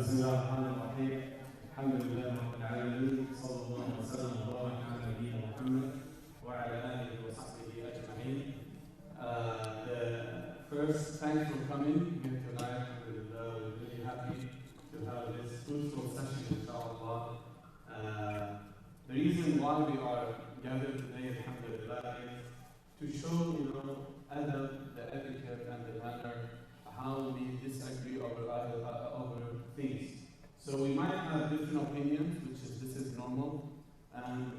بسم الله الرحمن الرحيم الحمد لله رب العالمين صلى الله وسلم وبارك على نبينا محمد وعلى آله وصحبه أجمعين. First, thanks for coming here tonight. We're really happy to have this fruitful session, inshallah. The reason why we are gathered today, alhamdulillah, is to show, adab, the etiquette and the manner, how we disagree over things. So we might have different opinions, this is normal. And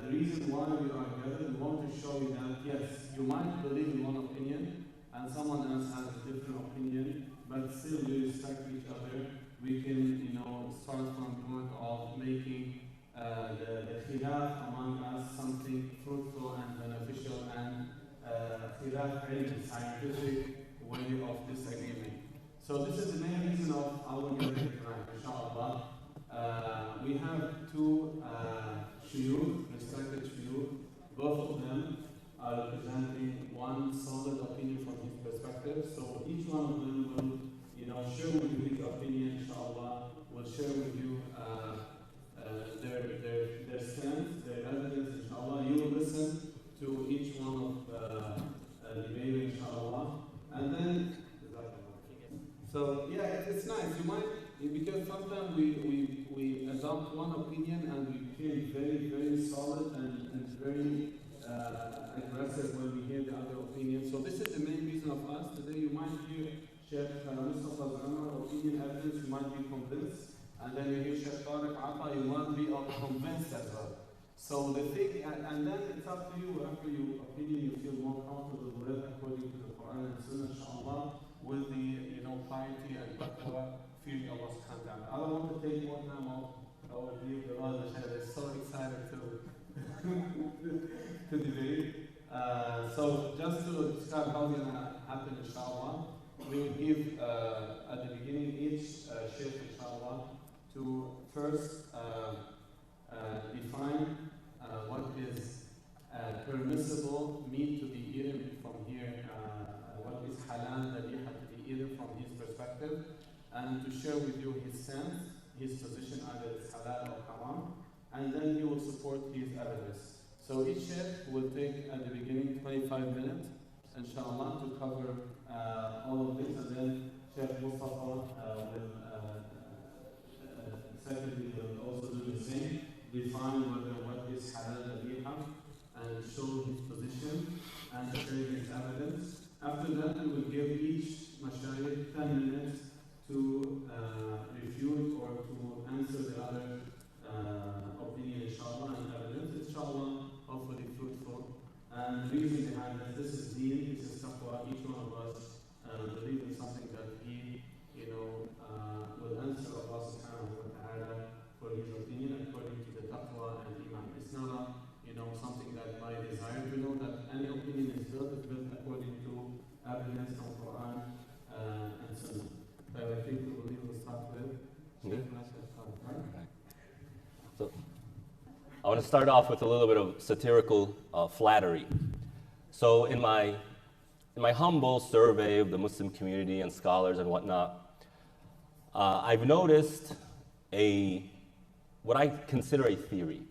the reason why we are gathered, we want to show you that, yes, you might believe in one opinion, and someone else has a different opinion, but still we respect each other. We can, start from the point of making the khilaf among us something fruitful and beneficial, and khilaf ilm, scientific way of disagreement. So this is the main reason of our gathering tonight, inshallah. We have two shuyukh, respected shuyukh. Both of them are representing one solid opinion from his perspective. So each one of them will, share with you his opinion, inshallah. Will share with you their stance, their evidence, inshallah. You will listen to each one of the debater, inshallah. And then, it's nice. You might, because sometimes we adopt one opinion and we feel very, very solid and very aggressive when we hear the other opinion. So this is the main reason of us. Today you might hear Sheikh Mustafa Umar opinion evidence, you might be convinced. And then you hear Sheikh Tarik Ata, you might be convinced as well. So the thing, and then it's up to you, whatever your opinion you feel more comfortable with according to the Quran and Sunnah, inshallah, with the piety and taqwa, fearing Allah subhanahu wa ta'ala. I don't want to take more time off our view. The others are so excited to debate. So just to describe how it's going to happen, inshallah, we will give at the beginning each sheikh, inshallah, to first define what is permissible meat to be eaten from here, what is halal, Zabiha to be eaten from his perspective, and to share with you his stance, his position, either it's halal or haram, and then he will support his evidence. So each sheikh will take at the beginning 25 minutes, inshallah, to cover all of this, and then Sheikh Mustafa will secondly will also do the same, define what is halal Zabiha, and show his position and share his evidence. After that, we will give each mashayikh 10 minutes to refute or to answer the other opinion, inshallah, and evidence, inshallah, hopefully fruitful. And the reason behind this is deen, this is taqwa. Each one of us believe in something that he, will answer Allah subhanahu wa ta'ala for his opinion according to the taqwa and iman. It's not something that I desire to know, that any opinion is built according to evidence from Quran and Sunnah. So I think we will start with So I want to start off with a little bit of satirical flattery. So in my humble survey of the Muslim community and scholars and whatnot, I've noticed what I consider a theory.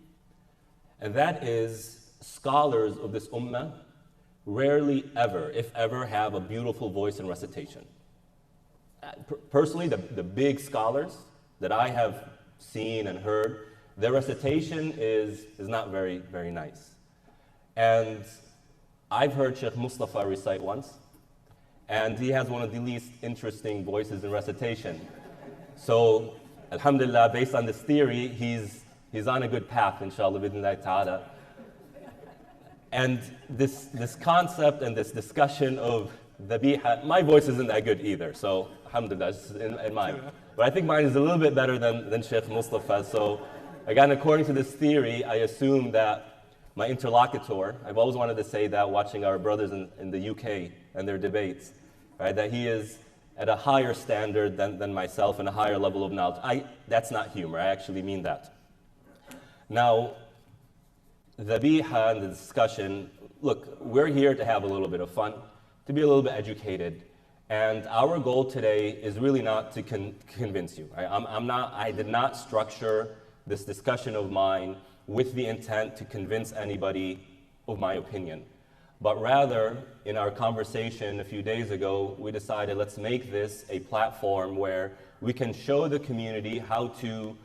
And that is, scholars of this ummah rarely ever, if ever, have a beautiful voice in recitation. Personally, the big scholars that I have seen and heard, their recitation is not very, very nice. And I've heard Sheikh Mustafa recite once, and he has one of the least interesting voices in recitation. So, alhamdulillah, based on this theory, he's on a good path, inshallah, bidnillahi ta'ala. And this concept and this discussion of Zabiha, my voice isn't that good either, so alhamdulillah, in mine. But I think mine is a little bit better than Sheikh Mustafa. So again, according to this theory, I assume that my interlocutor, I've always wanted to say that watching our brothers in the UK and their debates, right, that he is at a higher standard than myself and a higher level of knowledge. That's not humor, I actually mean that. Now, Zabiha and the discussion, look, we're here to have a little bit of fun, to be a little bit educated. And our goal today is really not to convince you. Right? I did not structure this discussion of mine with the intent to convince anybody of my opinion. But rather, in our conversation a few days ago, we decided let's make this a platform where we can show the community how to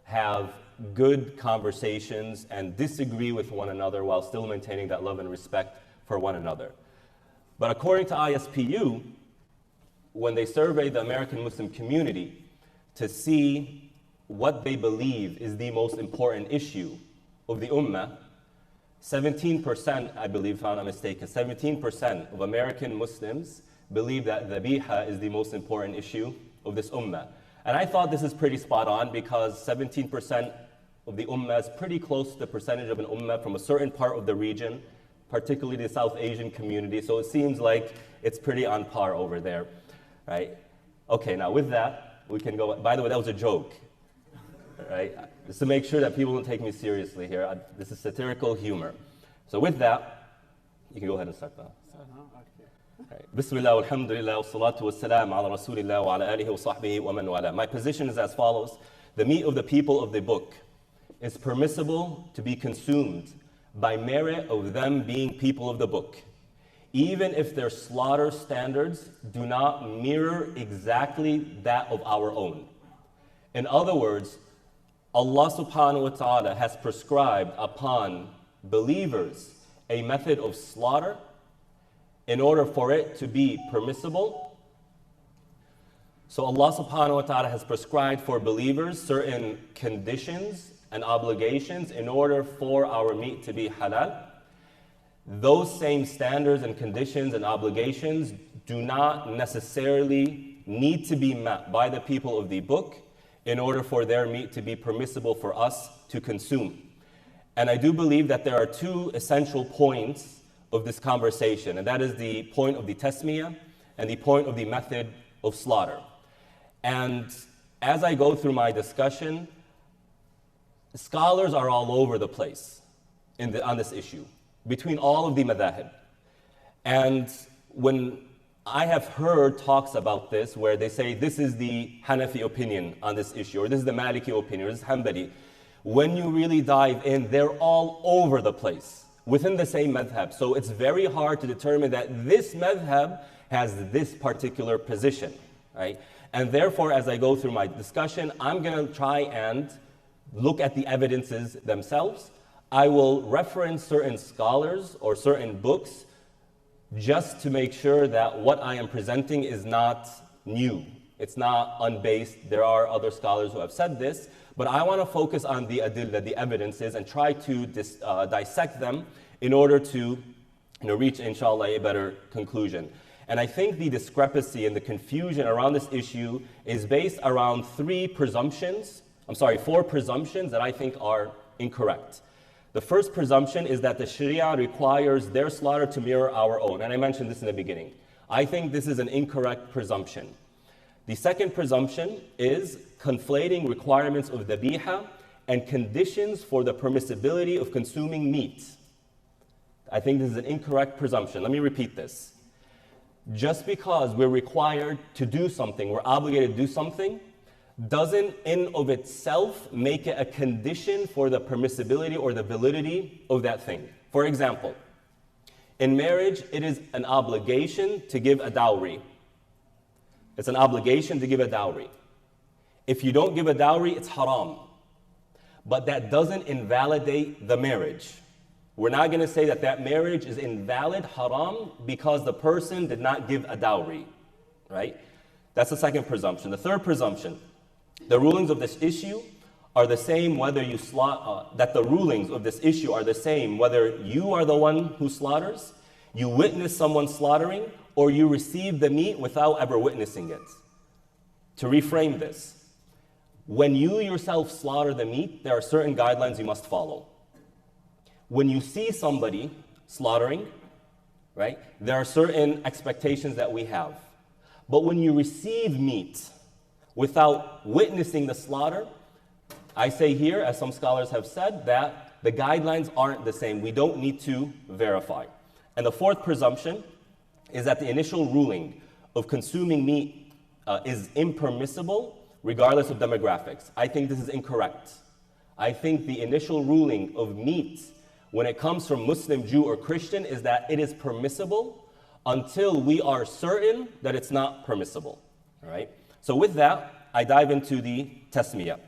have good conversations and disagree with one another while still maintaining that love and respect for one another. But according to ISPU, when they surveyed the American Muslim community to see what they believe is the most important issue of the Ummah, 17%, I believe, if I'm not mistaken, 17% of American Muslims believe that Zabiha is the most important issue of this Ummah. And I thought this is pretty spot on because 17% of the Ummah is pretty close to the percentage of an Ummah from a certain part of the region, particularly the South Asian community. So it seems like it's pretty on par over there, right? Okay, now with that, we can go, by the way, that was a joke, right? Just to make sure that people don't take me seriously here. This is satirical humor. So with that, you can go ahead and start that. Bismillah, alhamdulillah, wa salatu wa salam ala rasulillah wa ala alihi wa sahbihi wa man wala. My position is as follows. The meat of the people of the book is permissible to be consumed by merit of them being people of the book, even if their slaughter standards do not mirror exactly that of our own. In other words, Allah subhanahu wa ta'ala has prescribed upon believers a method of slaughter in order for it to be permissible. So Allah subhanahu wa ta'ala has prescribed for believers certain conditions and obligations in order for our meat to be halal. Those same standards and conditions and obligations do not necessarily need to be met by the people of the book in order for their meat to be permissible for us to consume. And I do believe that there are two essential points of this conversation, and that is the point of the tasmiyah and the point of the method of slaughter. And as I go through my discussion, scholars are all over the place on this issue, between all of the madhahib. And when I have heard talks about this where they say this is the Hanafi opinion on this issue, or this is the Maliki opinion, or this is Hanbali, when you really dive in, they're all over the place within the same madhab. So it's very hard to determine that this madhab has this particular position, right? And therefore, as I go through my discussion, I'm going to try and look at the evidences themselves. I will reference certain scholars or certain books just to make sure that what I am presenting is not new. It's not unbased. There are other scholars who have said this, but I want to focus on the adillah, the evidences, and try to dissect them in order to reach, inshallah, a better conclusion. And I think the discrepancy and the confusion around this issue is based around four presumptions that I think are incorrect. The first presumption is that the Sharia requires their slaughter to mirror our own. And I mentioned this in the beginning. I think this is an incorrect presumption. The second presumption is conflating requirements of Zabiha and conditions for the permissibility of consuming meat. I think this is an incorrect presumption. Let me repeat this. Just because we're required to do something, we're obligated to do something, doesn't in of itself make it a condition for the permissibility or the validity of that thing. For example, in marriage, it is an obligation to give a dowry. It's an obligation to give a dowry. If you don't give a dowry, it's haram. But that doesn't invalidate the marriage. We're not going to say that that marriage is invalid, haram, because the person did not give a dowry, right? That's the second presumption. The third presumption, the rulings of this issue are the same whether you that the rulings of this issue are the same whether you are the one who slaughters, you witness someone slaughtering, or you receive the meat without ever witnessing it. To reframe this, when you yourself slaughter the meat, there are certain guidelines you must follow. When you see somebody slaughtering, right, there are certain expectations that we have. But when you receive meat without witnessing the slaughter, I say here, as some scholars have said, that the guidelines aren't the same. We don't need to verify. And the fourth presumption is that the initial ruling of consuming meat is impermissible regardless of demographics. I think this is incorrect. I think the initial ruling of meat when it comes from Muslim, Jew, or Christian is that it is permissible until we are certain that it's not permissible. All right? So with that, I dive into the tasmiyah.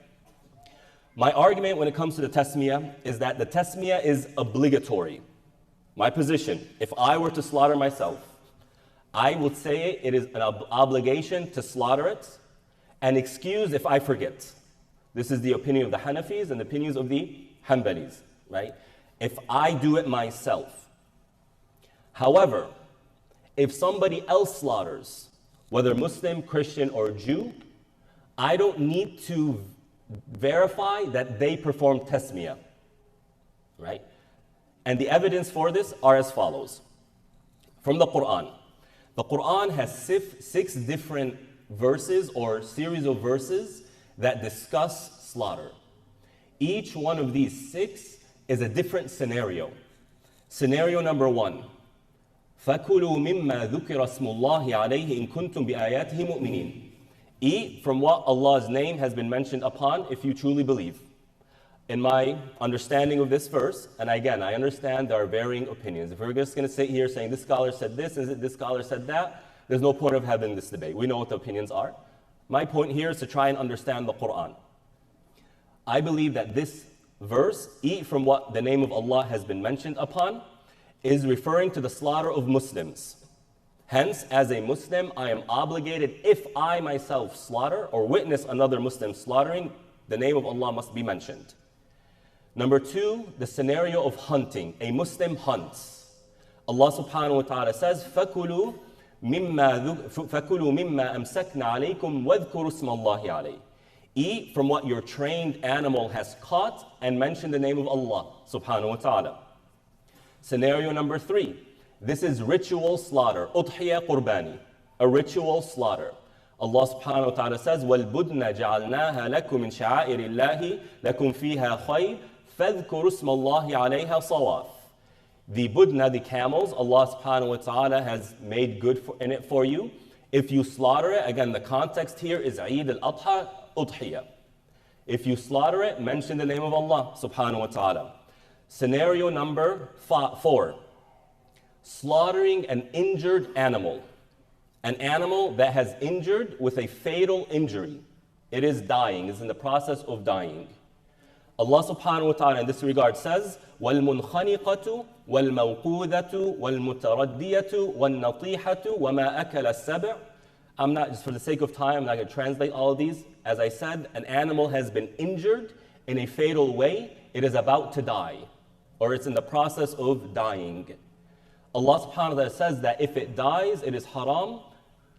My argument when it comes to the tasmiyah is that the tasmiyah is obligatory. My position, if I were to slaughter myself, I would say it is an obligation to slaughter it and excuse if I forget. This is the opinion of the Hanafis and the opinions of the Hanbalis, right? If I do it myself. However, if somebody else slaughters, whether Muslim, Christian, or Jew, I don't need to verify that they performed tasmiyah, right? And the evidence for this are as follows. From the Quran. The Quran has 6 different verses or series of verses that discuss slaughter. Each one of these 6 is a different scenario. Scenario number 1. فَكُلُوا مِمَّا ذُكِرَ اسْمُ اللَّهِ عَلَيْهِ إِن كُنتُم بِآيَاتِهِ مُؤْمِنِينَ. Eat from what Allah's name has been mentioned upon if you truly believe. In my understanding of this verse, and again, I understand there are varying opinions. If we're just going to sit here saying this scholar said this and this scholar said that, there's no point of having this debate. We know what the opinions are. My point here is to try and understand the Quran. I believe that this verse, eat from what the name of Allah has been mentioned upon, is referring to the slaughter of Muslims. Hence, as a Muslim, I am obligated, if I myself slaughter or witness another Muslim slaughtering, the name of Allah must be mentioned. Number 2, the scenario of hunting. A Muslim hunts. Allah subhanahu wa ta'ala says, فَكُلُوا مِمَّا أَمْسَكْنَا عَلَيْكُمْ وَاذْكُرُوا اسْمَ اللَّهِ عَلَيْهِ. Eat from what your trained animal has caught and mention the name of Allah subhanahu wa ta'ala. Scenario number 3. This is ritual slaughter. Udhiyah qurbani. A ritual slaughter. Allah subhanahu wa ta'ala says, وَالْبُدْنَ جَعَلْنَاهَا لَكُمْ مِنْ شَعَائِرِ اللَّهِ لَكُمْ فِيهَا خَيْرٌ فَاذْكُرُوا اسْمَ اللَّهِ عَلَيْهَا صَوَافٍ. The budna, the camels, Allah subhanahu wa ta'ala has made good in it for you. If you slaughter it, again, the context here is Eid al-Adha, Udhiyah. If you slaughter it, mention the name of Allah subhanahu wa ta'ala. Scenario number 4. Slaughtering an injured animal. An animal that has injured with a fatal injury. It is dying, is in the process of dying. Allah subhanahu wa ta'ala in this regard says, وَالْمُنْخَنِقَةُ وَالْمَوْقُوذَةُ وَالْمُتَرَدِّيَةُ وَالنَّطِيحَةُ وَمَا أَكَلَ السَّبْعُ. I'm not, just for the sake of time, I'm not going to translate all of these. As I said, an animal has been injured in a fatal way. It is about to die, or it's in the process of dying. Allah subhanahu wa ta'ala says that if it dies, it is haram,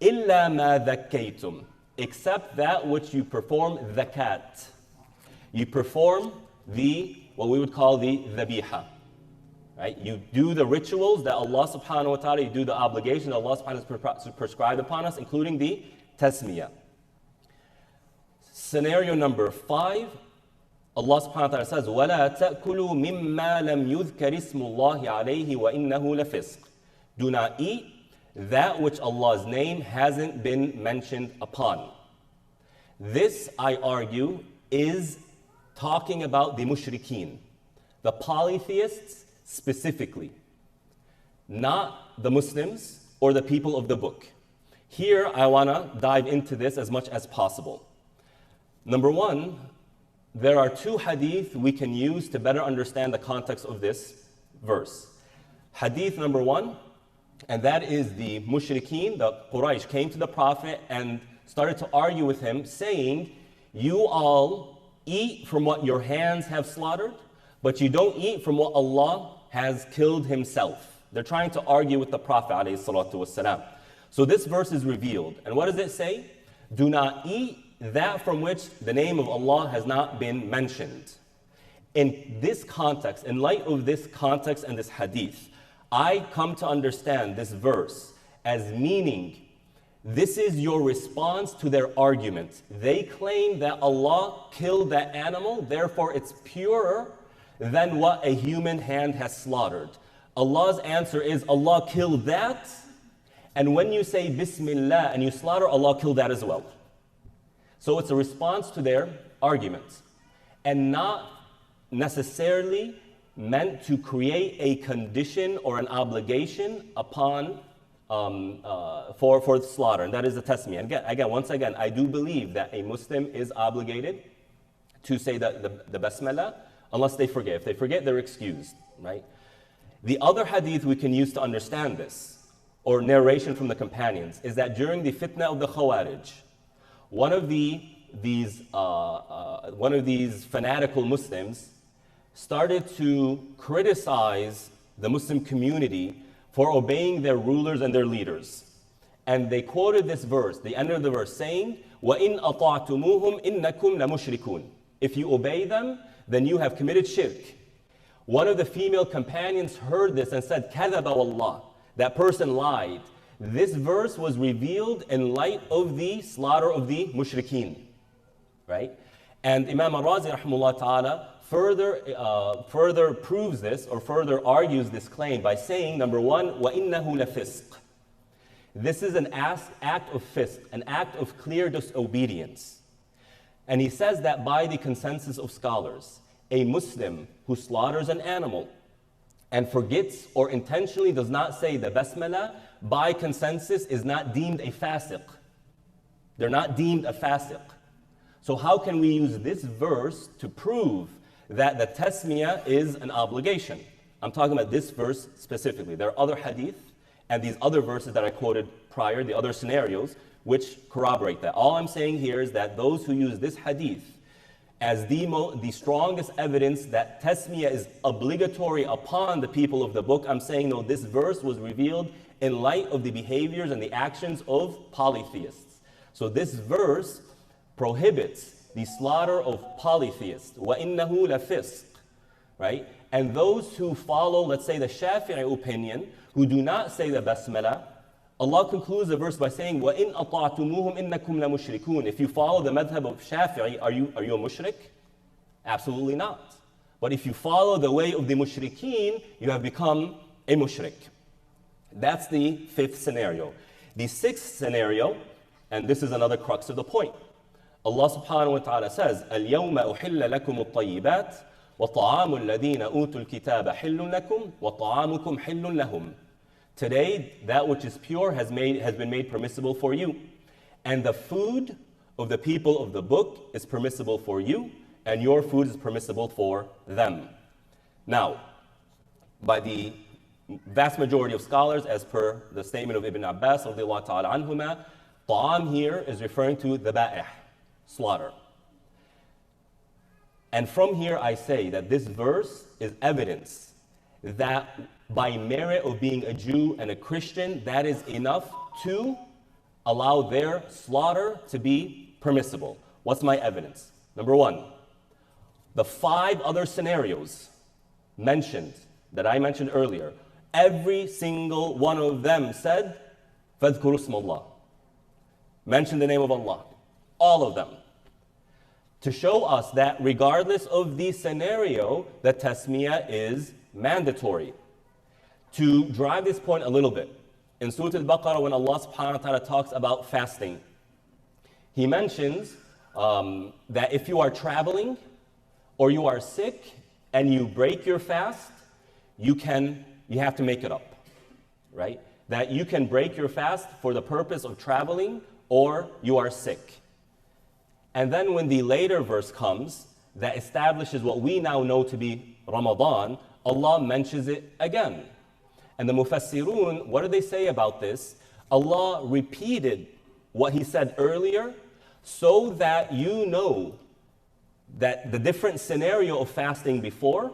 إِلَّا مَا ذَكَّيْتُمْ, except that which you perform zakat. You perform what we would call the Zabiha. Right? You do the rituals that Allah subhanahu wa ta'ala, you do the obligation that Allah subhanahu wa ta'ala has prescribed upon us, including the tasmiyah. Scenario number 5, Allah subhanahu wa ta'ala says, وَلَا تَأْكُلُوا مِمَّا لَمْ يُذْكَرِ اسْمُ اللَّهِ عَلَيْهِ وَإِنَّهُ لَفِسْقٌ. Do not eat that which Allah's name hasn't been mentioned upon. This, I argue, is talking about the mushrikeen, the polytheists specifically, not the Muslims or the people of the book. Here, I want to dive into this as much as possible. Number 1, there are 2 hadith we can use to better understand the context of this verse. Hadith number 1, and that is the mushrikeen, the Quraysh, came to the Prophet and started to argue with him, saying, you all eat from what your hands have slaughtered, but you don't eat from what Allah has killed himself. They're trying to argue with the Prophet ﷺ. So this verse is revealed. And what does it say? Do not eat that from which the name of Allah has not been mentioned. In this context, in light of this context and this hadith, I come to understand this verse as meaning this is your response to their argument. They claim that Allah killed that animal, therefore it's purer than what a human hand has slaughtered. Allah's answer is Allah killed that, And when you say Bismillah and you slaughter, Allah killed that as well. So it's a response to their arguments, and not necessarily meant to create a condition or an obligation upon for slaughter, and that is the tasmiyah. And once again, I do believe that a Muslim is obligated to say the basmala unless they forget. If they forget, they're excused, right? The other hadith we can use to understand this, or narration from the companions, is that during the fitna of the Khawarij, one of these fanatical Muslims started to criticize the Muslim community for obeying their rulers and their leaders. And they quoted this verse, the end of the verse, saying, وَإِنْ أَطَعْتُمُوهُمْ إِنَّكُمْ لَمُشْرِكُونَ. If you obey them, then you have committed shirk. One of the female companions heard this and said, كَذَبَ وَاللَّهِ. That person lied. This verse was revealed in light of the slaughter of the mushrikeen, right? And Imam al-Razi rahimahullah ta'ala further proves this, or further argues this claim by saying, number one, وَإِنَّهُ لَفِسْقٌ. This is an act of fisq, an act of clear disobedience. And he says that by the consensus of scholars, a Muslim who slaughters an animal and forgets or intentionally does not say the basmala, by consensus is not deemed a fasiq. They're not deemed a fasiq. So how can we use this verse to prove that the tasmiyah is an obligation? I'm talking about this verse specifically. There are other hadith and these other verses that I quoted prior, the other scenarios, which corroborate that. All I'm saying here is that those who use this hadith as the strongest evidence that tasmiyah is obligatory upon the people of the book, I'm saying no, this verse was revealed in light of the behaviors and the actions of polytheists. So this verse prohibits the slaughter of polytheists. وَإِنَّهُ لَفِسْقٌ, right? And those who follow, let's say, the Shafi'i opinion, who do not say the basmala, Allah concludes the verse by saying, وَإِنْ أَطَعْتُمُوهُمْ إِنَّكُمْ لَمُشْرِكُونَ. If you follow the madhab of Shafi'i, are you a mushrik? Absolutely not. But if you follow the way of the mushrikeen, you have become a mushrik. That's the fifth scenario. The sixth scenario, and this is another crux of the point. Allah subhanahu wa ta'ala says, الْيَوْمَ أُحِلَّ لَكُمُ الطَّيِّبَاتِ وَطَعَامُ الَّذِينَ أُوتُوا الْكِتَابَ حِلٌّ لَكُمْ وَطَعَامُكُمْ حِلٌّ لَهُمْ. Today, that which is pure has been made permissible for you. And the food of the people of the book is permissible for you, and your food is permissible for them. Now, by the vast majority of scholars, as per the statement of Ibn Abbas radiallahu ta'ala anhuma, ta'am here is referring to dhaba'ih, slaughter. And from here I say that this verse is evidence that by merit of being a Jew and a Christian, that is enough to allow their slaughter to be permissible. What's my evidence? Number one, the 5 other scenarios mentioned, that I mentioned earlier, every single one of them said, فَاذْكُرُوا اسْمَ اللَّهِ. Mention the name of Allah. All of them. To show us that regardless of the scenario, the tasmiyah is mandatory. To drive this point a little bit, in Surah Al-Baqarah, when Allah subhanahu wa ta'ala talks about fasting, He mentions that if you are traveling or you are sick and you break your fast, you have to make it up, right? That you can break your fast for the purpose of traveling or you are sick. And then when the later verse comes that establishes what we now know to be Ramadan, Allah mentions it again. And the Mufassirun, what do they say about this? Allah repeated what He said earlier so that you know that the different scenario of fasting before,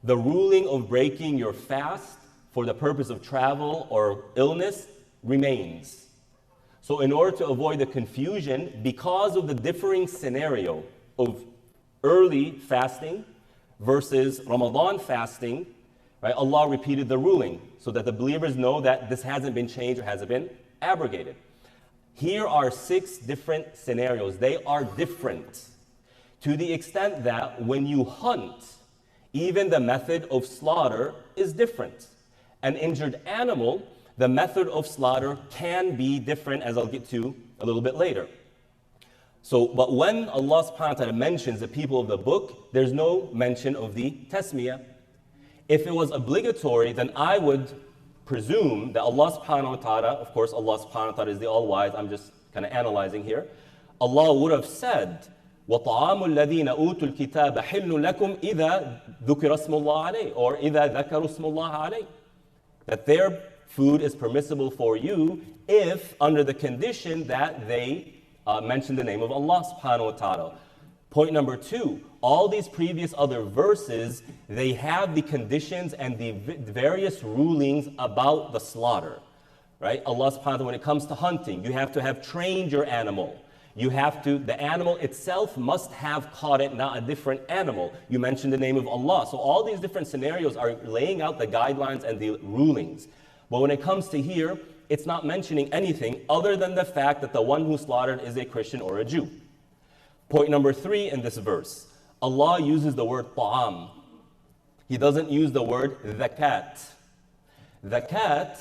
the ruling of breaking your fast for the purpose of travel or illness remains. So in order to avoid the confusion, because of the differing scenario of early fasting versus Ramadan fasting, right, Allah repeated the ruling so that the believers know that this hasn't been changed or hasn't been abrogated. Here are 6 different scenarios. They are different to the extent that when you hunt, even the method of slaughter is different. An injured animal, the method of slaughter can be different, as I'll get to a little bit later. So, but when Allah subhanahu wa ta'ala mentions the people of the book, there's no mention of the tasmiyah. If it was obligatory, then I would presume that Allah subhanahu wa ta'ala, of course Allah subhanahu wa ta'ala is the all-wise, I'm just kind of analyzing here, Allah would have said, وَطَعَامُ الَّذِينَ أُوتُوا الْكِتَابَ حِلٌّ لَكُمْ إِذَا ذُكِرَ اسْمُ اللَّهِ عَلَيْهِ, or إِذَا ذَكَرُوا اسْمُ اللَّهِ عَلَيْهِ. That their food is permissible for you if under the condition that they mention the name of Allah subhanahu wa ta'ala. Point number 2, all these previous other verses, they have the conditions and the various rulings about the slaughter, right? Allah subhanahu wa ta'ala, when it comes to hunting, you have to have trained your animal. You have to, the animal itself must have caught it, not a different animal. You mentioned the name of Allah. So all these different scenarios are laying out the guidelines and the rulings. But when it comes to here, it's not mentioning anything other than the fact that the one who slaughtered is a Christian or a Jew. Point number 3 in this verse, Allah uses the word ta'am. He doesn't use the word zakat. Zakat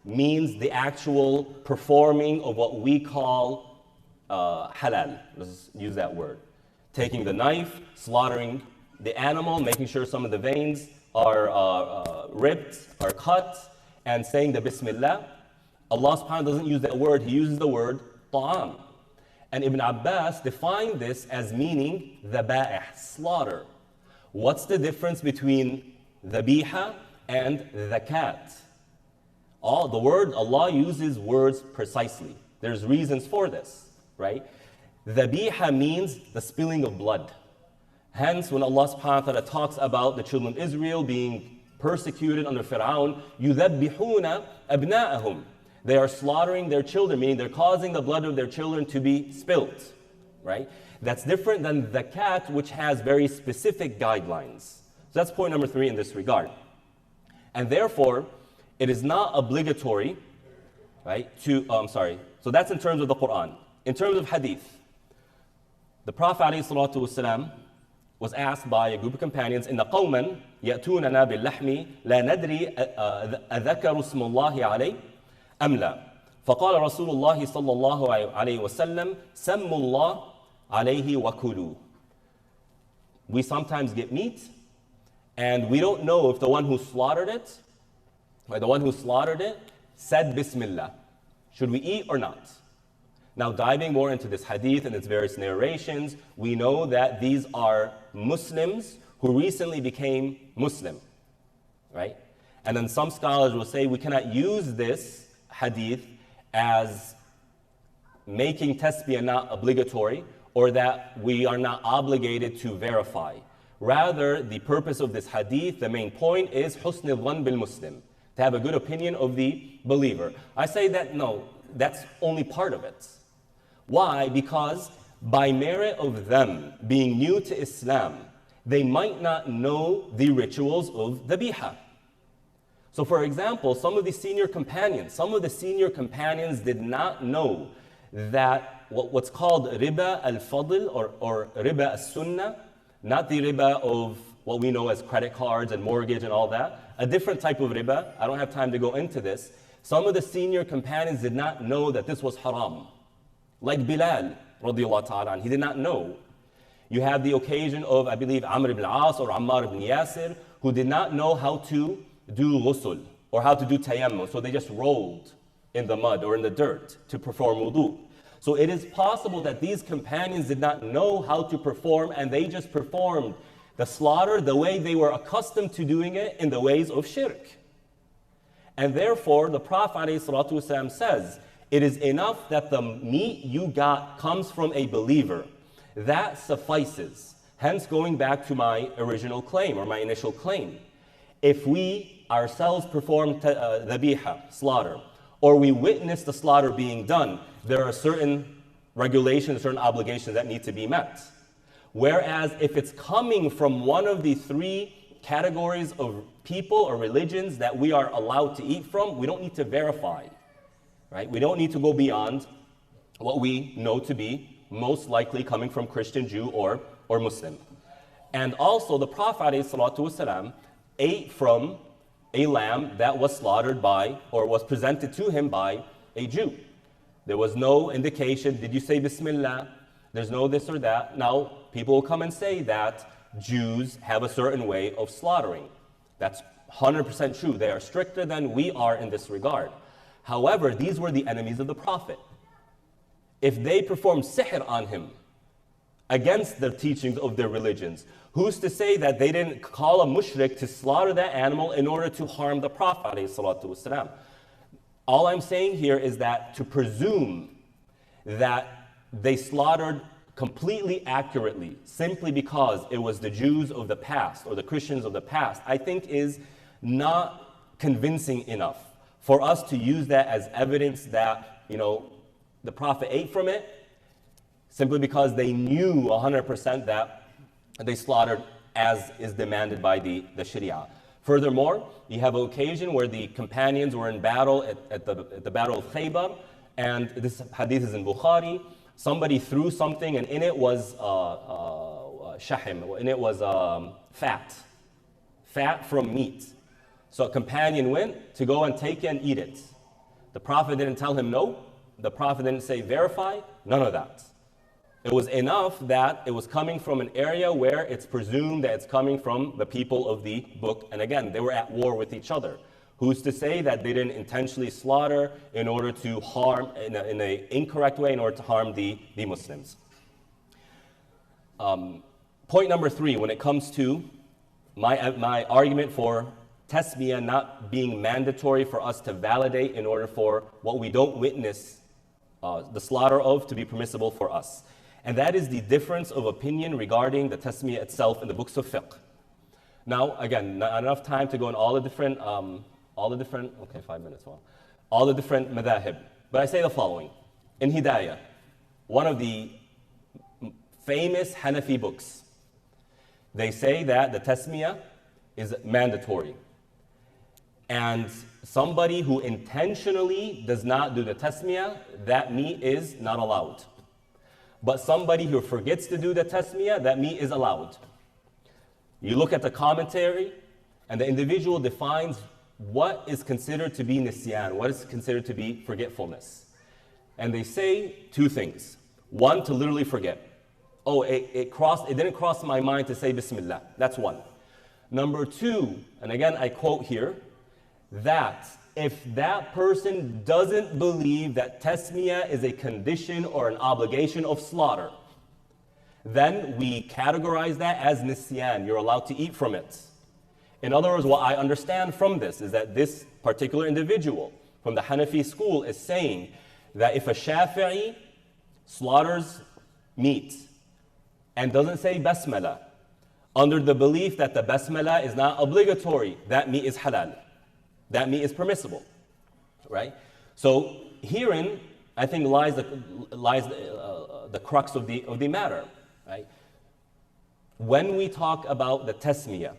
means the actual performing of what we call halal. Let's use that word. Taking the knife, slaughtering the animal, making sure some of the veins are ripped, are cut, and saying the Bismillah. Allah subhanahu wa ta'ala doesn't use that word, He uses the word ta'am. And Ibn Abbas defined this as meaning zaba'ih, slaughter. What's the difference between zabiha and zakat? The word, Allah uses words precisely. There's reasons for this, right? Zabiha means the spilling of blood. Hence, when Allah subhanahu wa ta'ala talks about the children of Israel being persecuted under Fir'aun, يُذَبِّحُونَ أَبْنَاءَهُم. They are slaughtering their children, meaning they're causing the blood of their children to be spilt, right? That's different than zakat, which has very specific guidelines. So that's point number 3 in this regard. And therefore, it is not obligatory, right, so that's in terms of the Quran. In terms of hadith, the Prophet ﷺ was asked by a group of companions, إِنَّ قَوْمًا يَأْتُونَنَا بِاللَّحْمِ لَا نَدْرِي أَذَكَرُ اسْمُ اللَّهِ عَلَيْهِ أَمْ لَا فَقَالَ رَسُولُ اللَّهِ صَلَّى اللَّهُ عَلَيْهِ وَسَلَّمْ سَمُّ اللَّهِ عَلَيْهِ وَكُلُوا. We sometimes get meat, and we don't know if the one who slaughtered it, or the one who slaughtered it, said Bismillah. Should we eat or not? Now, diving more into this hadith and its various narrations, we know that these are Muslims who recently became Muslim, right? And then some scholars will say we cannot use this hadith as making tasbiyah not obligatory, or that we are not obligated to verify. Rather, the purpose of this hadith, the main point is husn al-dhann bil Muslim, to have a good opinion of the believer. I say that no, that's only part of it. Why? Because by merit of them being new to Islam, they might not know the rituals of Zabiha. So for example, some of the senior companions did not know that what's called riba al-fadl or riba al-sunnah, not the riba of what we know as credit cards and mortgage and all that, a different type of riba. I don't have time to go into this. Some of the senior companions did not know that this was haram. Like Bilal, radiallahu ta'ala, he did not know. You have the occasion of, I believe, Amr ibn al-As or Ammar ibn Yasir, who did not know how to do ghusl or how to do tayammum. So they just rolled in the mud or in the dirt to perform wudu. So it is possible that these companions did not know how to perform, and they just performed the slaughter the way they were accustomed to doing it in the ways of shirk. And therefore, the Prophet ﷺ says, it is enough that the meat you got comes from a believer. That suffices. Hence, going back to my original claim or my initial claim. If we ourselves perform dhabiha, slaughter, or we witness the slaughter being done, there are certain regulations, certain obligations that need to be met. Whereas if it's coming from one of the 3 categories of people or religions that we are allowed to eat from, we don't need to verify, right? We don't need to go beyond what we know to be most likely coming from Christian, Jew, or Muslim. And also the Prophet ﷺ ate from a lamb that was slaughtered by, or was presented to him by a Jew. There was no indication, did you say Bismillah? There's no this or that. Now, people will come and say that Jews have a certain way of slaughtering. That's 100% true. They are stricter than we are in this regard. However, these were the enemies of the Prophet. If they performed sihr on him against the teachings of their religions, who's to say that they didn't call a mushrik to slaughter that animal in order to harm the Prophet ﷺ? All I'm saying here is that to presume that they slaughtered completely accurately simply because it was the Jews of the past or the Christians of the past, I think is not convincing enough for us to use that as evidence that, the Prophet ate from it simply because they knew 100% that they slaughtered as is demanded by the Sharia. Furthermore, you have an occasion where the companions were in battle at the Battle of Khaybar, and this hadith is in Bukhari. Somebody threw something, and in it was shahim, in it was fat from meat. So a companion went to go and take it and eat it. The Prophet didn't tell him no. The Prophet didn't say verify, none of that. It was enough that it was coming from an area where it's presumed that it's coming from the people of the book. And again, they were at war with each other. Who's to say that they didn't intentionally slaughter in order to harm, in an incorrect way, in order to harm the Muslims? Point number 3, when it comes to my argument for tasmiyah not being mandatory for us to validate in order for what we don't witness the slaughter of to be permissible for us. And that is the difference of opinion regarding the tasmiyah itself in the books of fiqh. Now, again, not enough time to go in all the different, okay, 5 minutes, well, all the different madhahib. But I say the following. In Hidayah, one of the famous Hanafi books, they say that the tasmiyah is mandatory. And somebody who intentionally does not do the tasmiyah, that meat is not allowed. But somebody who forgets to do the tasmiyah, that meat is allowed. You look at the commentary, and the individual defines what is considered to be nisyan, what is considered to be forgetfulness. And they say 2 things. One, to literally forget. Oh, it didn't cross my mind to say Bismillah. That's one. Number 2, and again I quote here, that if that person doesn't believe that tasmiyah is a condition or an obligation of slaughter, then we categorize that as nisyan. You're allowed to eat from it. In other words, what I understand from this is that this particular individual from the Hanafi school is saying that if a Shafi'i slaughters meat and doesn't say basmala, under the belief that the basmala is not obligatory, that meat is halal. That meat is permissible, right? So herein, I think lies the crux of the matter, right? When we talk about the tasmiyah,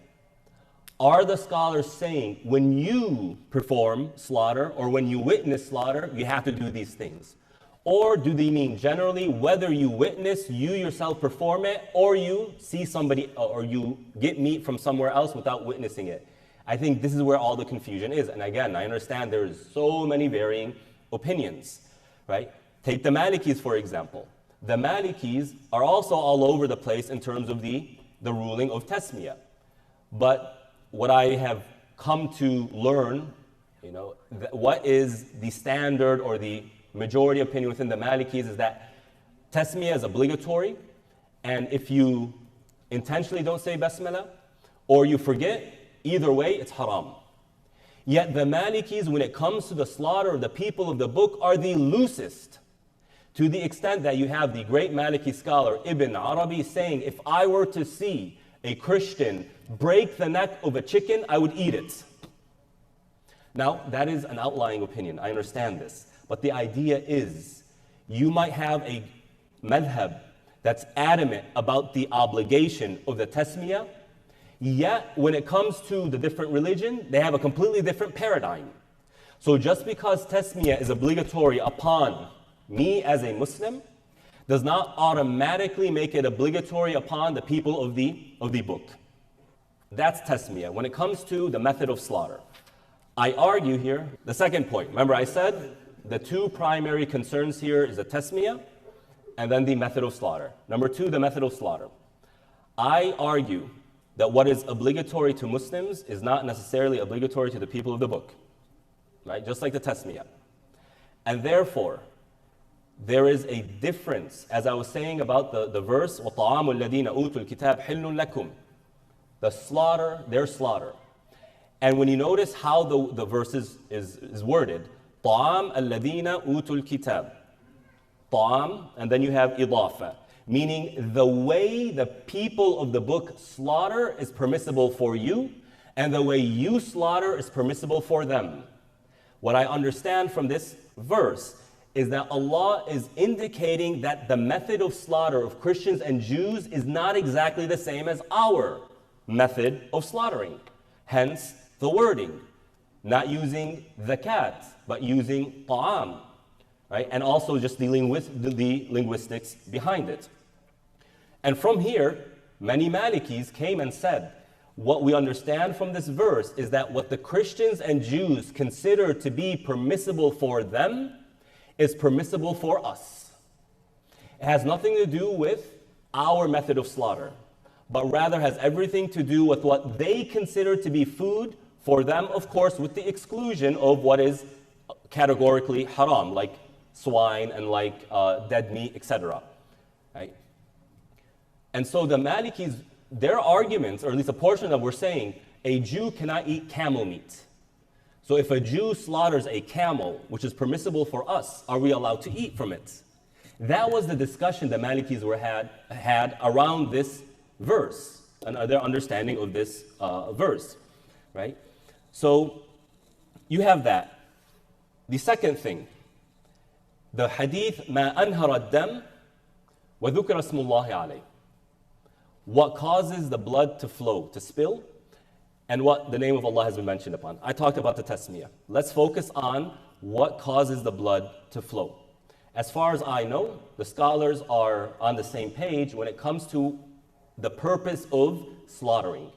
are the scholars saying when you perform slaughter or when you witness slaughter, you have to do these things? Or do they mean generally whether you witness, you yourself perform it, or you see somebody or you get meat from somewhere else without witnessing it? I think this is where all the confusion is. And again, I understand there is so many varying opinions, right? Take the Malikis, for example. The Malikis are also all over the place in terms of the ruling of tasmiyah. But what I have come to learn, what is the standard or the majority opinion within the Malikis is that tasmiyah is obligatory, and if you intentionally don't say basmala or you forget, either way, it's haram. Yet the Malikis, when it comes to the slaughter of the people of the book, are the loosest, to the extent that you have the great Maliki scholar Ibn Arabi saying, if I were to see a Christian break the neck of a chicken, I would eat it. Now, that is an outlying opinion. I understand this. But the idea is, you might have a madhab that's adamant about the obligation of the tasmiyah, yet when it comes to the different religion, they have a completely different paradigm. So just because tasmiyah is obligatory upon me as a Muslim, does not automatically make it obligatory upon the people of the book. That's tasmiyah when it comes to the method of slaughter. I argue here, the second point. Remember I said the two primary concerns here is the tasmiyah and then the method of slaughter. Number two, the method of slaughter. I argue that what is obligatory to Muslims is not necessarily obligatory to the people of the book, right? Just like the tasmiyah. And therefore, there is a difference, as I was saying about the verse, وَطَعَامُ الَّذِينَ أُوتُوا الْكِتَابَ حِلٌّ لَكُمْ. The slaughter, their slaughter. And when you notice how the verse is worded, طَعَامَ الَّذِينَ أُوتُوا الْكِتَابَ. طَعَام, and then you have إِضَافَة, meaning the way the people of the book slaughter is permissible for you, and the way you slaughter is permissible for them. What I understand from this verse is that Allah is indicating that the method of slaughter of Christians and Jews is not exactly the same as our method of slaughtering. Hence the wording, not using zakat, but using ta'am, right? And also just dealing with the linguistics behind it. And from here, many Malikis came and said, what we understand from this verse is that what the Christians and Jews consider to be permissible for them is permissible for us. It has nothing to do with our method of slaughter, but rather has everything to do with what they consider to be food for them, of course, with the exclusion of what is categorically haram, like swine and like dead meat, etc. Right? And so the Malikis, their arguments, or at least a portion that we're saying, a Jew cannot eat camel meat. So if a Jew slaughters a camel, which is permissible for us, are we allowed to eat from it? That was the discussion the Malikis had around this verse and their understanding of this verse, right? So you have that. The second thing, the hadith, مَا أَنْهَرَ الدَّمْ وَذُكْرَ اسْمُ اللَّهِ عَلَيْهِ. What causes the blood to flow, to spill, and what the name of Allah has been mentioned upon. I talked about the tasmiyah. Let's focus on what causes the blood to flow. As far as I know, the scholars are on the same page when it comes to the purpose of slaughtering.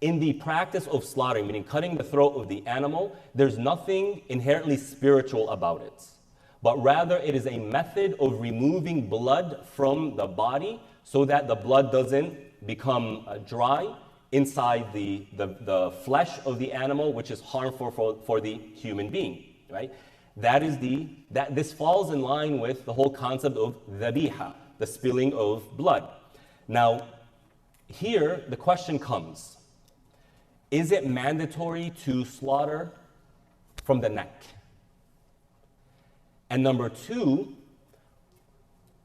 In the practice of slaughtering, meaning cutting the throat of the animal, there's nothing inherently spiritual about it, but rather it is a method of removing blood from the body so that the blood doesn't become dry inside the flesh of the animal, which is harmful for the human being, right? This falls in line with the whole concept of Zabiha, the spilling of blood. Now, here the question comes, is it mandatory to slaughter from the neck? And number two,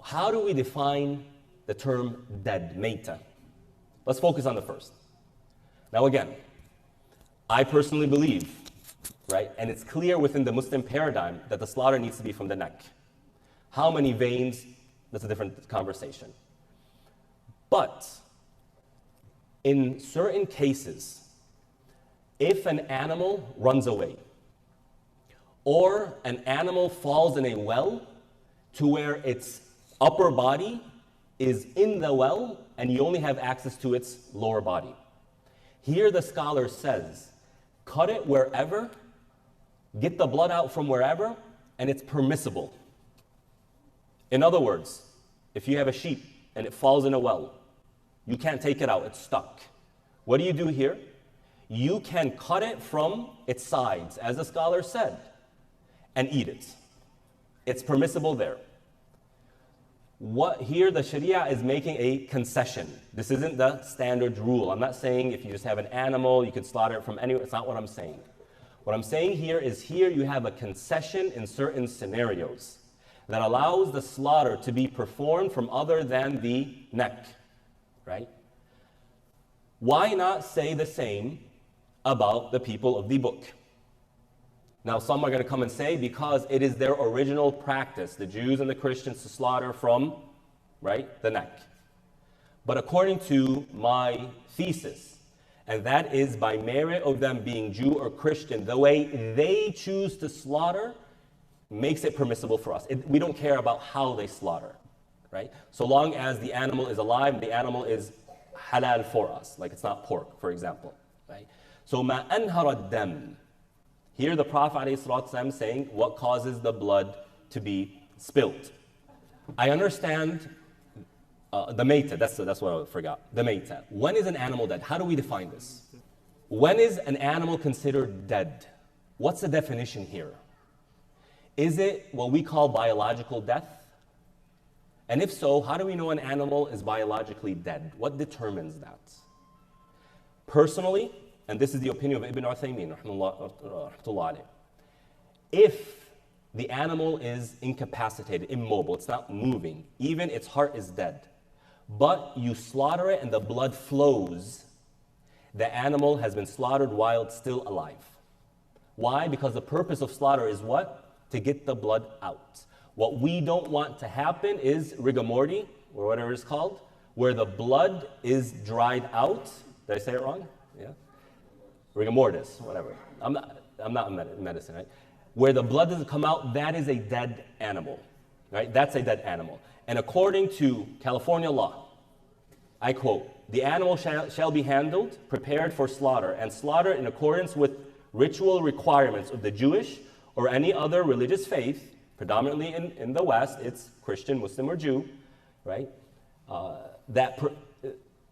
how do we define the term dead, meita? Let's focus on the first. Now again, I personally believe, right, and it's clear within the Muslim paradigm that the slaughter needs to be from the neck. How many veins? That's a different conversation. But in certain cases, if an animal runs away, or an animal falls in a well to where its upper body is in the well and you only have access to its lower body. Here the scholar says, cut it wherever, get the blood out from wherever, and it's permissible. In other words, if you have a sheep and it falls in a well, you can't take it out, it's stuck. What do you do here? You can cut it from its sides, as the scholar said, and eat it. It's permissible there. Here the Sharia is making a concession. This isn't the standard rule. I'm not saying if you just have an animal, you could slaughter it from anywhere. It's not what I'm saying. What I'm saying here is here you have a concession in certain scenarios that allows the slaughter to be performed from other than the neck, right? Why not say the same about the people of the book? Now, some are going to come and say because it is their original practice, the Jews and the Christians, to slaughter from, right, the neck. But according to my thesis, and that is by merit of them being Jew or Christian, the way they choose to slaughter makes it permissible for us. We don't care about how they slaughter, right? So long as the animal is alive, the animal is halal for us, like it's not pork, for example, right? So ma anhara dam, Here the Prophet ﷺ is saying what causes the blood to be spilled. I understand the mayta, that's what I forgot. The mayta. When is an animal dead? How do we define this? When is an animal considered dead? What's the definition here? Is it what we call biological death? And if so, how do we know an animal is biologically dead? What determines that? Personally, and this is the opinion of Ibn Uthaymeen, rahmatullah, if the animal is incapacitated, immobile, it's not moving, even its heart is dead, but you slaughter it and the blood flows, the animal has been slaughtered while it's still alive. Why? Because the purpose of slaughter is what? To get the blood out. What we don't want to happen is rigor mortis, or whatever it's called, where the blood is dried out. Did I say it wrong? Yeah. Rigor mortis, whatever. I'm not in medicine, right? Where the blood doesn't come out, that is a dead animal, right? That's a dead animal. And according to California law, I quote, the animal shall be handled, prepared for slaughter, and slaughtered in accordance with ritual requirements of the Jewish or any other religious faith. Predominantly in the West, it's Christian, Muslim, or Jew, right?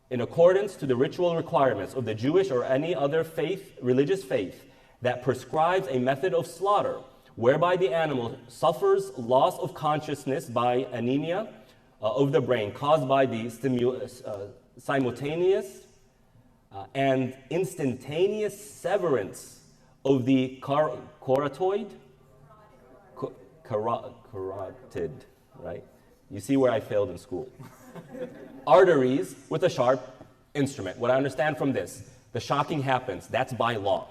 In accordance to the ritual requirements of the Jewish or any other faith, religious faith, that prescribes a method of slaughter whereby the animal suffers loss of consciousness by anemia of the brain caused by the simultaneous and instantaneous severance of the carotid, right? You see where I failed in school. Arteries with a sharp instrument. What I understand from this, the shocking happens, that's by law,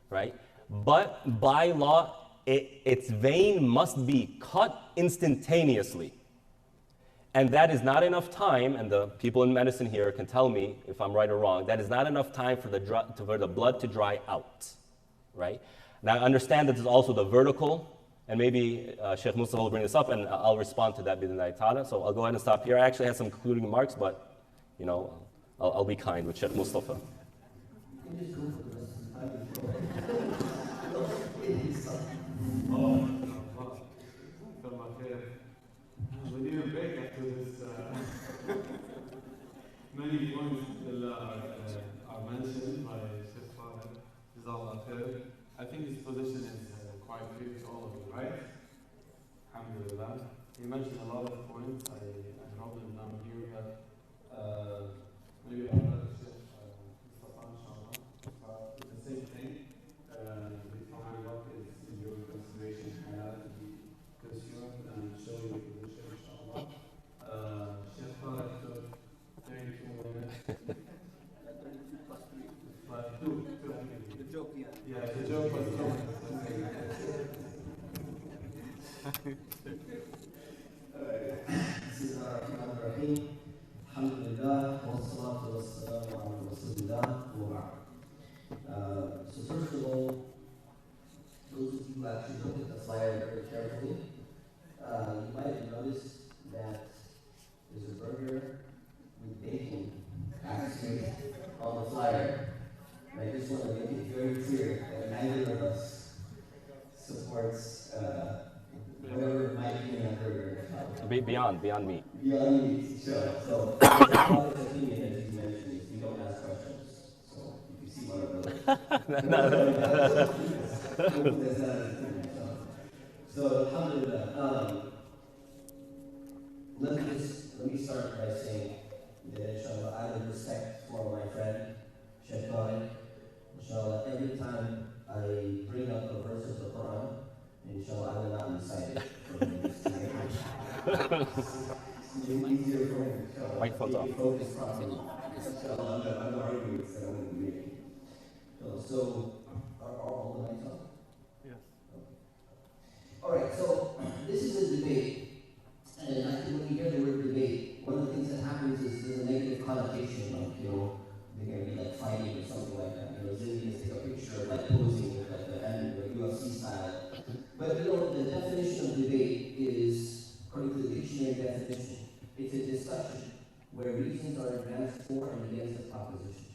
right? But by law, its vein must be cut instantaneously. And that is not enough time, and the people in medicine here can tell me if I'm right or wrong, that is not enough time for the blood to dry out, right? Now I understand that there's also the vertical, and maybe Sheikh Mustafa will bring this up, and I'll respond to that bid'nillahi ta'ala. So I'll go ahead and stop here. I actually had some concluding remarks, but you know, I'll be kind with Sheikh Mustafa. We need a break after this. Many points are mentioned by Sheikh Fahad. Jazakallah khair. I think his position is quite clear to all of you, right? Alhamdulillah. He mentioned a lot of points. I wrote them down here, but maybe I'll let Sheikh Mustafa, inshallah, but the same thing. Define what is in your consideration halal to be consumed and show your position, inshallah. Sheikh Fahad took 32 minutes. But two, I think. The joke, yeah. Yeah, the joke was Bismillahirrahmanirrahim. Alhamdulillah, wassalatu wassalamu ala rasulillah wa ba'd. So first of all, those of you who actually look at the flyer very carefully, you might have noticed that there's a burger with bacon actually on the flyer. And I just want to make it very clear that neither of us supports whatever might be in that burger. Beyond me. Beyond me, sure. So, the father's opinion, as you mentioned, is we don't ask questions. So, if you see one of those. So, alhamdulillah. Let me start by saying that, inshallah, out of respect for my friend, Sheikh, inshallah, every time I bring up a verse of the Quran, inshallah, I will not recite it for him. Easier for him, inshallah. Microphone's off. Focus properly. Inshallah, I'm not arguing with that. I'm going to be making. So, are all the lights on? Yes. All right, so this is a debate. And I think when you hear the word debate, one of the things that happens is there's a negative connotation, like, they're going to be like fighting or something like that. Zillions take a picture of like posing with like the UFC style. But the definition of debate is, according to the dictionary definition, it's a discussion where reasons are advanced for and against a proposition.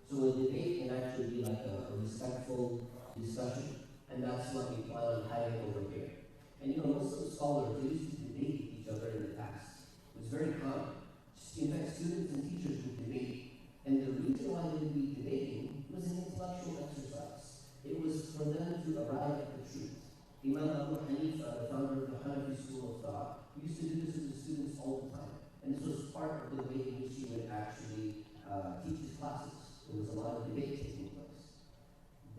So a debate can actually be like a respectful discussion and that's what we plan on having over here. And you know, Muslim scholars, they used to debate each other in the past. It was very common. In fact, students and teachers would debate. And the reason why they would be debating was an intellectual exercise. It was for them to arrive at the truth. Imam Abu Hanifa, the founder of the Hanafi school of thought, used to do this with the students all the time. And this was part of the way in which he would actually teach his classes. There was a lot of debate taking place.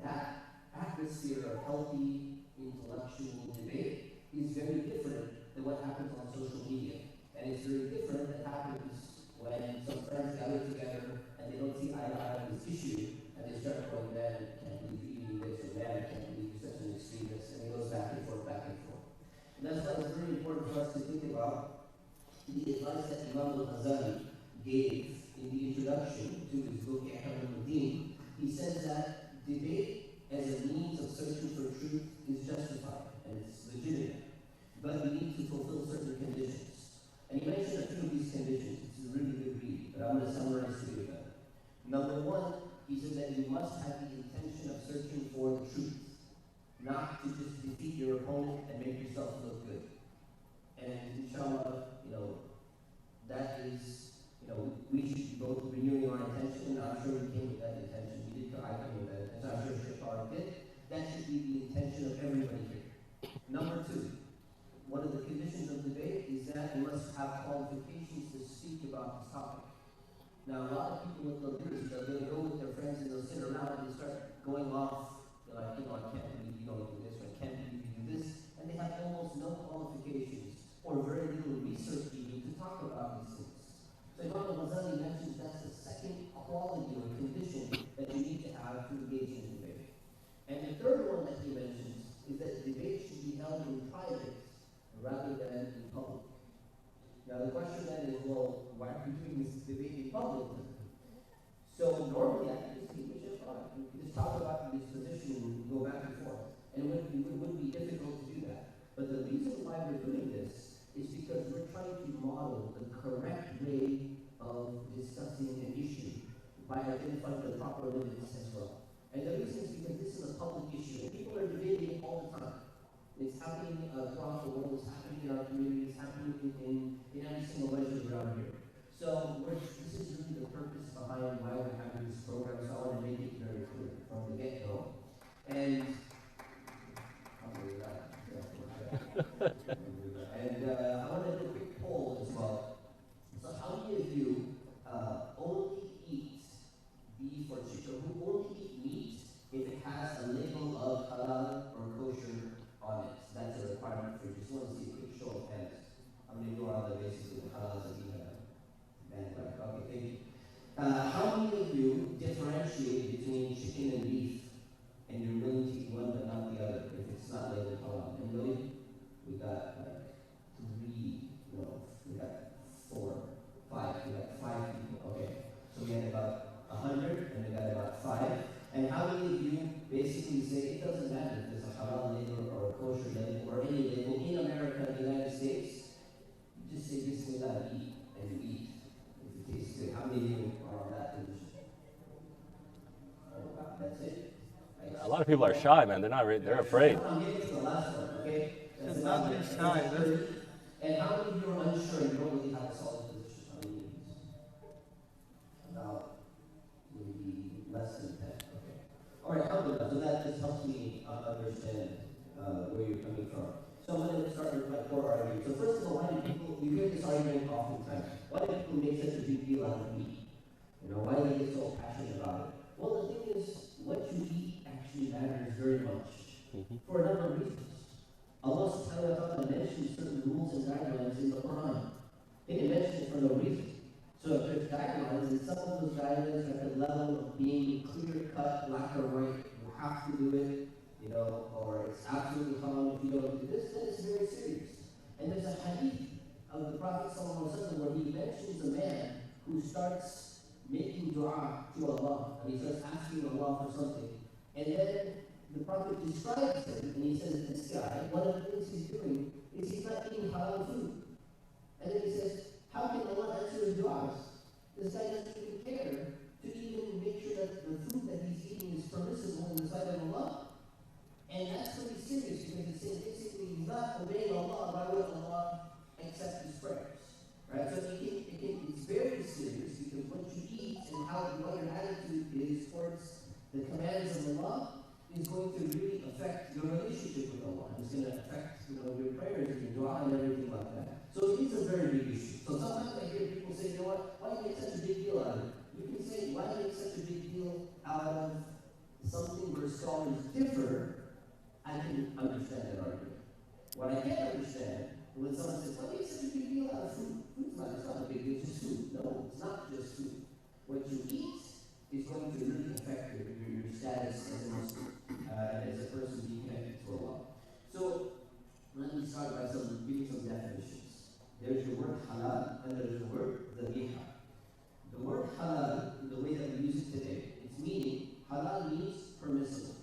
That atmosphere of healthy intellectual debate is very different than what happens on social media. And it's very different than happens when some friends gather together and they don't see eye to eye on this issue, and they start going, man, I can't believe you eating this, or man, I can't believe you're such an extremist, and it goes back and forth, back and forth. And that's why it's very important for us to think about the advice that Imam al-Ghazali gave in the introduction to his book, Ihram al-Din. He says that debate as a means of searching for truth is justified, and it's legitimate. But we need to fulfill certain conditions. And he mentioned a few of these conditions. It's a really good read, but I'm going to summarize three of them. Number one, he said that you must have the intention of searching for the truth, not to just defeat your opponent and make yourself look good. And inshallah, that is, we should be both renewing our intention, and I'm sure we came with that intention. We did, I came with that intention, I'm sure Sheikh did. That should be the intention of everybody here. Number two, one of the conditions of debate is that you must have qualifications to speak about this topic. Now, a lot of people with low literacy are going to go with their friends and they'll sit around and they start going off. They're like, I can't believe you don't do this, or I can't believe you do this. And they have almost no qualifications or very little research even to talk about these things. So Imam al-Ghazali mentions that's the second quality or condition that you need to have to engage in debate. And the third one that he mentions is that debate should be held in private rather than in public. Now the question then is, well, why are we doing this debate in public? So normally I could just keep it just fine. We could just talk about this position and go back and forth. And it wouldn't be difficult to do that. But the reason why we're doing this is because we're trying to model the correct way of discussing an issue by identifying the proper limits as well. And the reason is because this is a public issue and people are debating it all the time. It's happening throughout the world, it's happening in our community, it's happening in every single place around here. So this is really the purpose behind why we're having this program, so I want to make it very clear from the get-go. And I'll do that. And I want to do a quick poll as well. So how many of you only eat beef or chicken, who only eat meat if it has a label of halal or kosher on it? That's a requirement for you. Just want to see a quick show of hands. I'm going to go on the basis of the halal Zabiha. Okay, thank you. How many of you differentiate between chicken and beef and you're willing to eat one but not the other if it's not labeled halal? Anybody? We got we got 4, 5. We got 5 people. Okay. So we had about 100 and we got about 5. And how many of you basically say it doesn't matter if there's a halal label or a kosher label or any label in America, the United States, you just say Bismillah, eat, and you eat. If it tastes good. How many of you are on that position? Oh, that's it. A lot of people are shy, man. They're not. They're afraid. I'm getting to the last one, okay? It's not being shy. And how many of you are unsure and you don't really have a solid position? How many of you? About maybe less than 10. Okay. All right, alhamdulillah. So that just helps me understand where you're coming from. So I'm going to start with my core argument. So first of all, why do people, you hear this argument oftentimes, why do people make such a big deal out of meat? Why do they get so passionate about it? Well, the thing is, what you eat actually matters very much for a number of reasons. Allah subhanahu wa ta'ala mentions certain rules and guidelines in the Quran. He didn't mention it for no reason. So if there's guidelines, and some of those guidelines are at the level of being clear-cut, black or white, you have to do it, or it's absolutely haram if you don't do this, then it's very serious. And there's a hadith of the Prophet ﷺ where he mentions a man who starts making dua to Allah, and he starts asking Allah for something. And then the Prophet describes him, and he says, this guy, one of the things he's doing is he's not eating halal food. And then he says, how can Allah answer his du'as? This guy doesn't even care to even make sure that the food that he's eating is permissible in the sight of Allah. And that's Right? So it's very serious because what you eat and what your attitude is towards the commands of Allah is going to really affect your relationship with Allah. It's going to affect your prayers and your dua and everything like that. So it is a very big issue. So sometimes I hear people say, you know what, why make such a big deal out of it? You can say, why make such a big deal out of something where scholars differ? I can understand that argument. What I can't understand when someone says, why make such a big deal out of food? It's not a big deal, it's just food. No, it's not just food. What you eat is going to really affect your status as a Muslim, and as a person being connected to Allah. So, let me start by giving some definitions. There's the word halal, and there's the word zabiha. The word halal, the way that we use it today, its meaning, halal means permissible.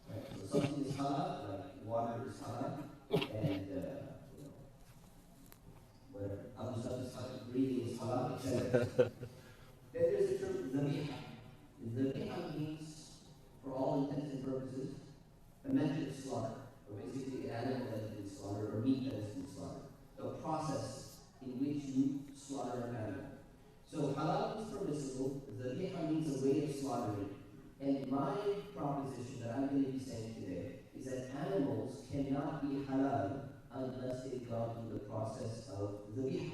Right? So something is halal, like water is halal, and whatever, other stuff is halal, breathing is halal, etc. Then there's the term zabiha. Zabiha means, for all intents and purposes, a method of slaughter, or basically an animal that has been slaughtered, or meat that has been slaughtered. A process in which you slaughter an animal. So halal is permissible, zabiha means a way of slaughtering. And my proposition that I'm going to be saying today is that animals cannot be halal unless they've gone through the process of zabiha.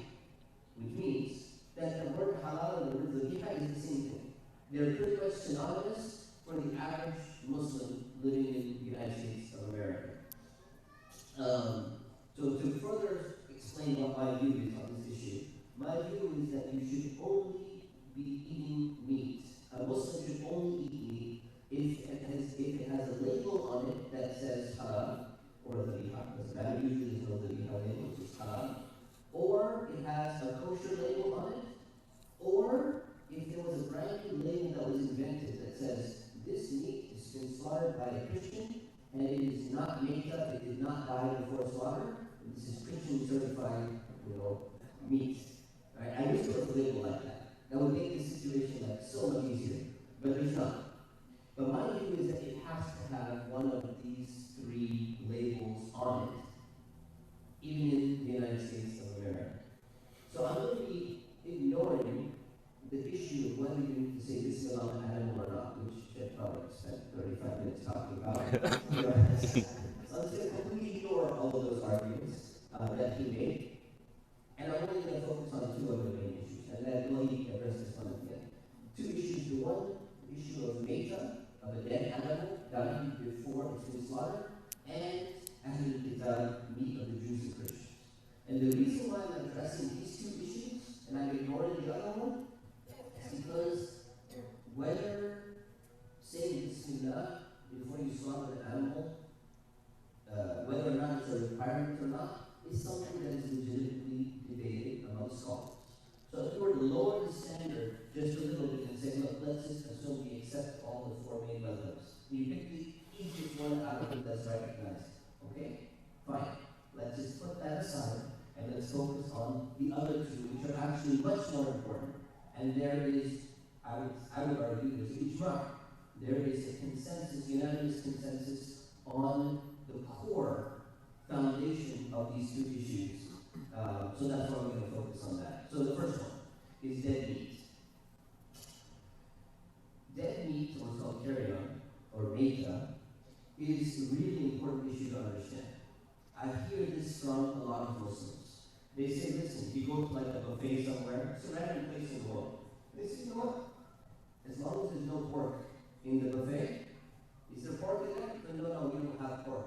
Which means that the word halal and the word zabiha is the same thing. They're pretty much synonymous for the average Muslim living in the United States of America. So to further explain what my view is on this issue, my view is that you should only be eating meat. A Muslim should only eat meat if it has a label on it that says halal or zabiha. Doesn't matter, usually there's no zabiha label, it's just halal. Or it has a kosher label on it, or if there was a brand new label that was invented that says this meat has been slaughtered by a Christian and it is not made up, it did not die before slaughter, this is Christian certified, meat. Right? I wish there was a label like that. That would make the situation so much easier, but there's not. But my view is that it has to have one of these three labels on it, even in the United States of America. So I'm going to be ignoring the issue of whether you need to say Bismillah on an animal or not, which Sheikh probably spent 35 minutes talking about. So I'm just going to completely ignore all of those arguments that he made, and I'm only going to focus on two of the main issues, and then let me address this one at the end. Two issues. The one, the issue of meta, of a dead animal dying before it's been slaughtered, and Ahlul Kitab, meat of the Jews and Christians. And the reason why I'm addressing these two issues, and I'm ignoring the other one, because whether saying Bismillah before you slaughter an animal, whether or not it's a requirement or not, is something that is legitimately debated among scholars. So if we were to lower the standard just a little bit and say, look, let's just assume we accept all the four main madhabs. You pick the easiest one out of it that's recognized. Okay? Fine. Let's just put that aside and let's focus on the other two, which are actually much more important. And there is, I would argue, there's ijma. There is a consensus, unanimous consensus on the core foundation of these two issues. So that's why we're going to focus on that. So the first one is dead meat. Dead meat, or what's called carrion, or meta, is a really important issue to understand. I hear this from a lot of Muslims. They say, listen, if you go to like a buffet somewhere, it's a random place in the world. They say, you know what? As long as there's no pork in the buffet, is there pork in there? No, we don't have pork.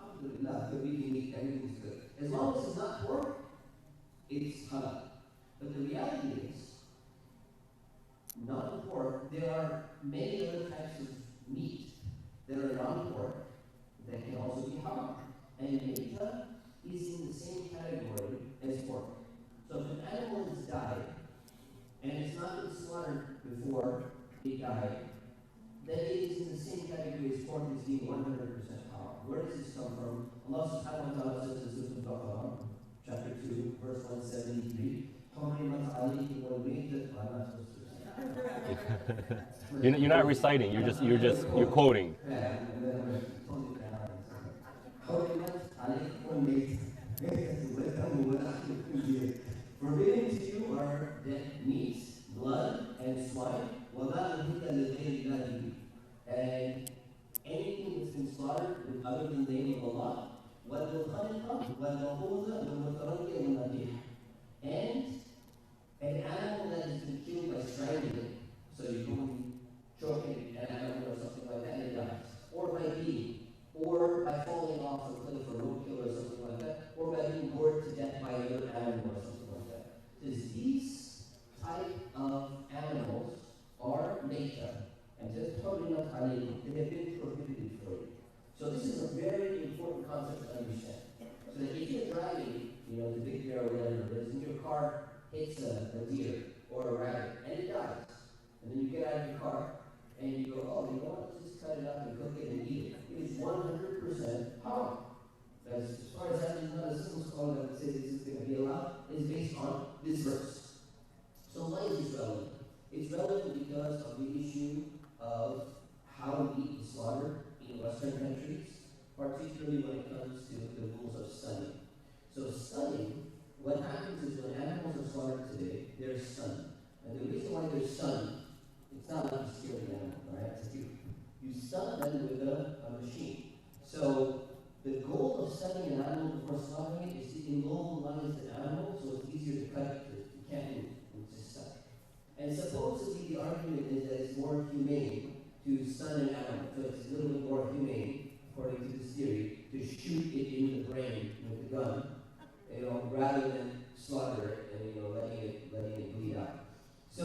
Alhamdulillah, good, we can eat, everything's good. As long as it's not pork, it's halal. But the reality is, non-pork, there are many other types of meat that are non-pork that can also be halal. And meta is in the same category as pork. So if an animal has died, and it's not been slaughtered before it died, then it is in the same category as pork as being 100% halal. Where does this come from? Allah subhanahu wa ta'ala says in Surah Al-Baqarah, chapter 2, verse 173, حُرِّمَتْ عَلَيْكُمُ الْمَيْتَةُ. I'm not supposed to recite. You're not reciting. You're quoting. حُرِّمَتْ عَلَيْكُمُ الْمَيْتَةُ. For me, والمنخنقة والموقوذة والمتردية والنبيحة. And an animal that has been killed by strangling, so you go and choke an animal or something like that and it dies, or by beating, or by falling off a cliff or roadkill or something like that, or by being gored to death by another animal or something like that. Because these type of animals are nature, and just totally not illegal. They have been prohibited for you. So this is a very important concept to understand. So that if you're driving, the big bear or whatever it is, and your car hits a deer or a rabbit, and it dies, and then you get out of your car, and you go, oh, you know what, let's just cut it up and cook it and eat it. It is 100% haram. As far as that is not a single scholar that would say this is going to be allowed, it is based on this verse. So why is this relevant? It's relevant because of the issue of how we eat slaughter in Western countries, particularly when it comes to the rules of stunning. So stunning, what happens is when animals are slaughtered today, they're stunned. And the reason why they're stunned, it's not like you scare the animal, right? It's like you stun them with a machine. So the goal of stunning an animal before slaughtering it is to immobilize the animal so it's easier to cut it. You can't move, it's just stuck. And supposedly the argument is that it's more humane to stun an animal. So it's a little bit more humane, according to this theory, to shoot it in the brain with the gun, rather than slaughter it and letting it bleed out. So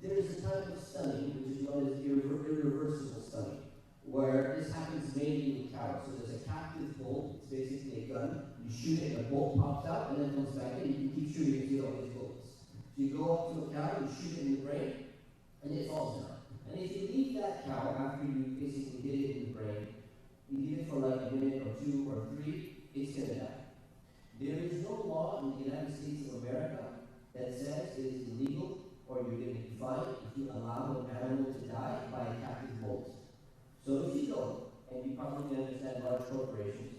there's a type of stunning which is known as irreversible stunning, where this happens mainly with cows. So there's a captive bolt, it's basically a gun. You shoot it, a bolt pops out, and then comes back in. You can keep shooting until you don't get bullets. So you go up to a cow, you shoot it in the brain, and it falls down. And if you leave that cow after you basically hit it in the brain, you leave it for like a minute or 2 or 3, it's going to die. There is no law in the United States of America that says it is illegal or you're going to be fined if you allow an animal to die by a captive bolt. So if you don't, and you probably can understand large corporations,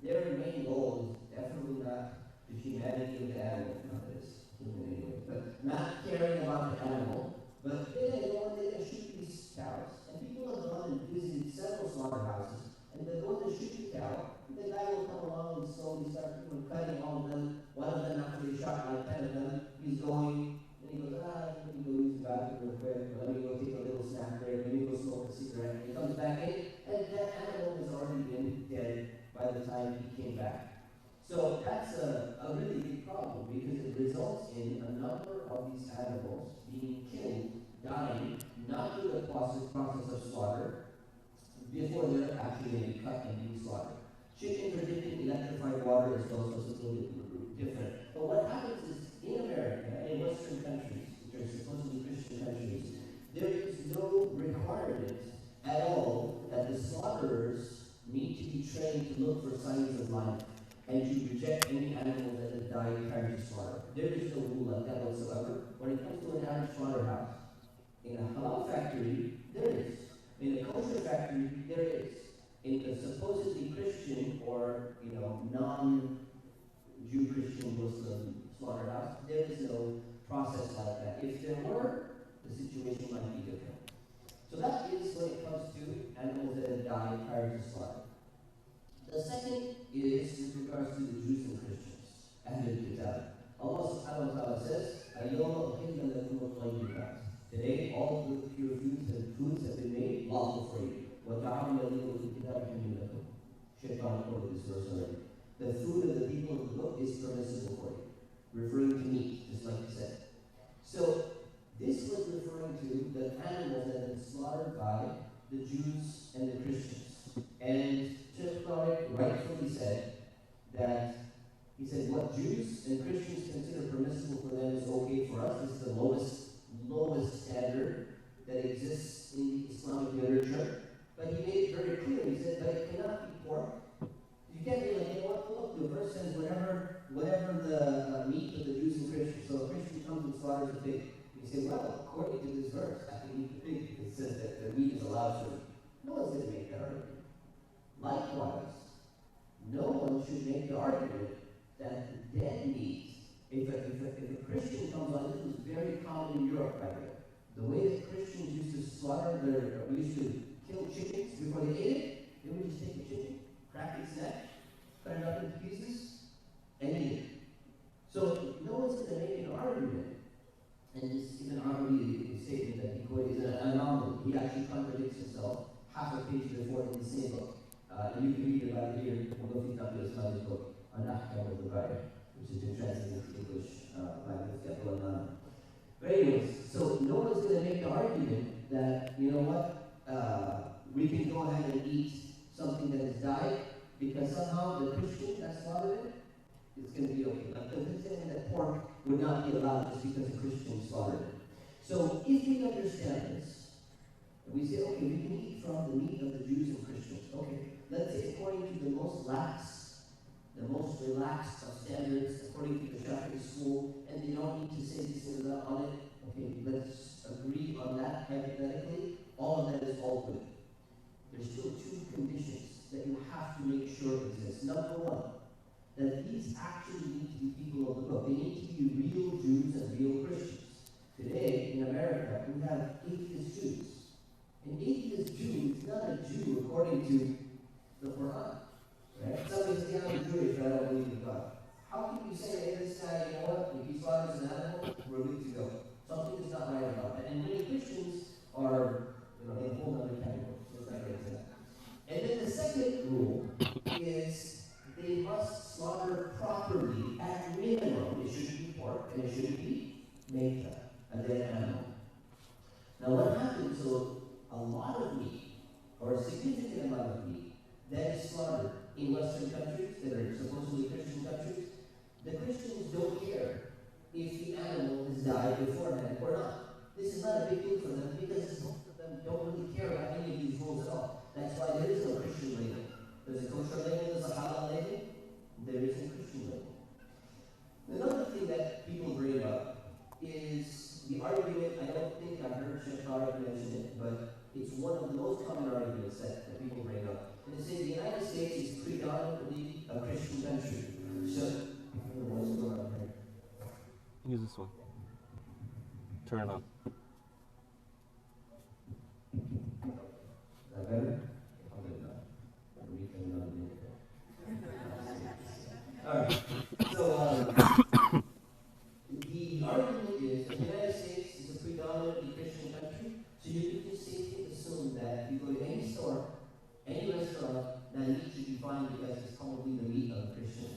their main goal is definitely not the humanity of the animal, not this human anyway, but not caring about the animal, but they go and they shoot these cows. And people have gone and visited several slaughterhouses, and they go to shoot the cow, and the guy will come along and slowly start cutting all of them. One of them, after they shot like 10 of them, he's going, and he goes, let me go use the bathroom real quick, or let me go take a little snack break, let me go smoke a cigarette. And he comes back in, and that animal has already been dead by the time he came back. So that's a really big problem, because it results in a number of these animals being killed, dying, not through the process of slaughter, before they're actually going to be cut and be slaughtered. Chickens are dipped in electrified water as well, so it's a little bit different. But what happens is, in America, in Western countries, which are supposedly Christian countries, there is no requirement at all that the slaughterers need to be trained to look for signs of life and to reject any animal that has died prior to slaughter. There is no rule like that whatsoever. When it comes to an average slaughterhouse, in a halal factory, there is. In a kosher factory, there is. In a supposedly Christian or non-Jew Christian Muslim slaughterhouse, there is no process like that. If there were, the situation might be different. So that is when it comes to animals that have died prior to slaughter. The second is with regards to the Jews and Christians, Ahlul Kitab. Allah subhanahu wa ta'ala says, today all the pure foods have been made lawful for you. Shaitan quoted this verse already. The food of the people of the book is permissible for you, referring to meat, just like you said. So this was referring to the animals that had been slaughtered by the Jews and the Christians. And Sheikh rightfully said that what Jews and Christians consider permissible for them is okay for us. This is the lowest standard that exists in the Islamic literature. But he made it very clear. He said, but it cannot be pork. You can't be like, look, the verse says whatever the meat of the Jews and Christians. So a Christian comes and slaughters a pig. You say, well, according to this verse, I can eat the pig. It says that the meat is allowed for me. No one's going to make that argument. Likewise, no one should make the argument that the dead meat, if a Christian comes on, this was very common in Europe, by the way. The way that Christians used to used to kill chickens before they ate it, they would just take the chicken, crack its neck, cut it up into pieces, and eat it. So no one's going to make an argument. And this Ibn Arabi, the statement that he quoted is an anomaly. He actually contradicts himself half a page before in the same book. And you can read about it here in Mustafa Umar's book on Ahkam al-Zabiha, which has been translated into English by Mufti Abdullah. But anyways, so no one's going to make the argument that, you know what, we can go ahead and eat something that has died because somehow the Christian that slaughtered it, it's going to be okay. Like the saying that pork would not be allowed just because a Christian slaughtered it. So if we understand this, we say, okay, we can eat from the meat of the Jews and Christians. Okay, let's say according to the most relaxed of standards, according to the Shafi'i school, and they don't need to say this and that on it. Okay, let's agree on that hypothetically. All of that is all good. There's still two conditions that you have to make sure exist. Number one, that these actually need to be people of the book. They need to be real Jews and real Christians. Today, in America, we have atheist Jews. An atheist Jew is not a Jew according to the Quran. Right? Somebody says, yeah, I'm Jewish, but I don't believe in God. How can you say, hey, this guy, you know what, if he slaughters an animal, we're good to go. Something is not right about that. And many Christians are, in a whole other category. So let's not get into that. And then the second rule is they must slaughter properly at minimum. It shouldn't be pork and it shouldn't be meta, a dead animal. Now what happens, so a lot of meat, or a significant amount of meat, that is slaughtered in Western countries, that are supposedly Christian countries, the Christians don't care if the animal has died beforehand or not. This is not a big deal for them because most of them don't really care about any of these rules at all. That's why there is no Christian label. There's a kosher label, there's a halal label, there is a Christian label. Another thing that people bring up is the argument, I don't think I heard Sheikh mention it, but it's one of the most common arguments that people bring up. And it says the United States is predominantly a Christian country. So, I don't know what's going on here. Use this one. Turn it on. Is that better? Alright, so the argument is the United States is a predominantly Christian country, so you can just safely assume that if you go to any store, any restaurant, that meat should be fine because it's probably the meat of a Christian.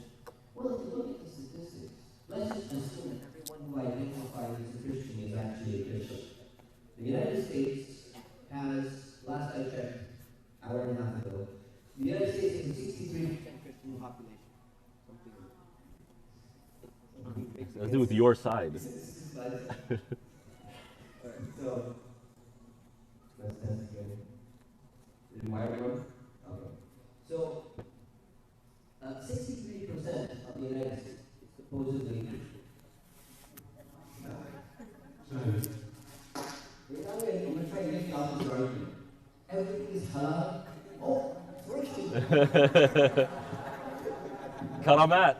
Well, if you look at the statistics, let's just assume that everyone who identifies as a Christian is actually a Christian. The United States has, last I checked, hour and a half ago, the United States has a 63% Christian population. Let's do it with your side. Alright, so let's test again. Is my one? Okay. So 63% of the United States is supposedly Christian. I'm going to try and make the opposite argument. Everything is halal. Oh, it's working. Karamat.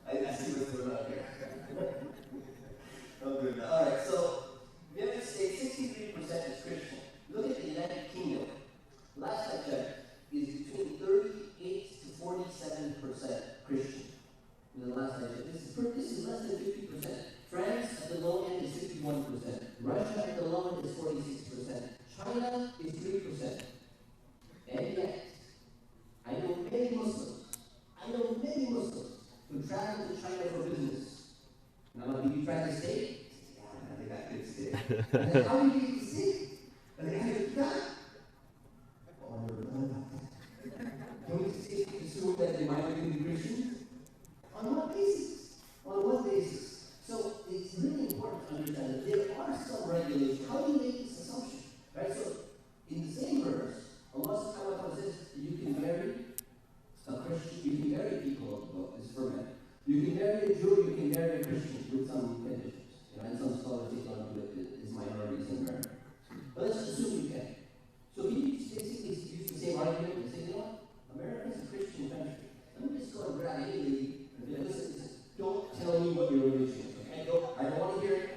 I see what's going on here. Oh, good. Alright, so the United States, 63% is Christian. Look at the United Kingdom. Last I checked, is between 38 to 47% Christian. In the last I checked. This is less than 50%. France at the low end is 51%. Russia at the low end is 46%. China is 3%. And yet, I know many Muslims who travel to China for business. Now, do you try to stay? Yeah, I think I could stay. And then, how do you get to stay? And then, how do you die? Oh, I never thought about that. Can we safely assume that they might be Christians? On what basis? On what basis? So, it's really important to understand that there are some regulations. How do you make this assumption? Right? So, in the same verse, Allah subhanahu wa ta'ala says you can marry a Christian, you can marry people of the book, this is for men. You can marry a Jew, you can marry a Christian with some conditions. And some scholars say don't do it, is minorities in America. But let's assume you can. So he basically use the same argument and say, you know what? America is a Christian country. Let me just go and grab any lady and be like, listen, don't tell me what your religion is. Okay? I don't want to hear it.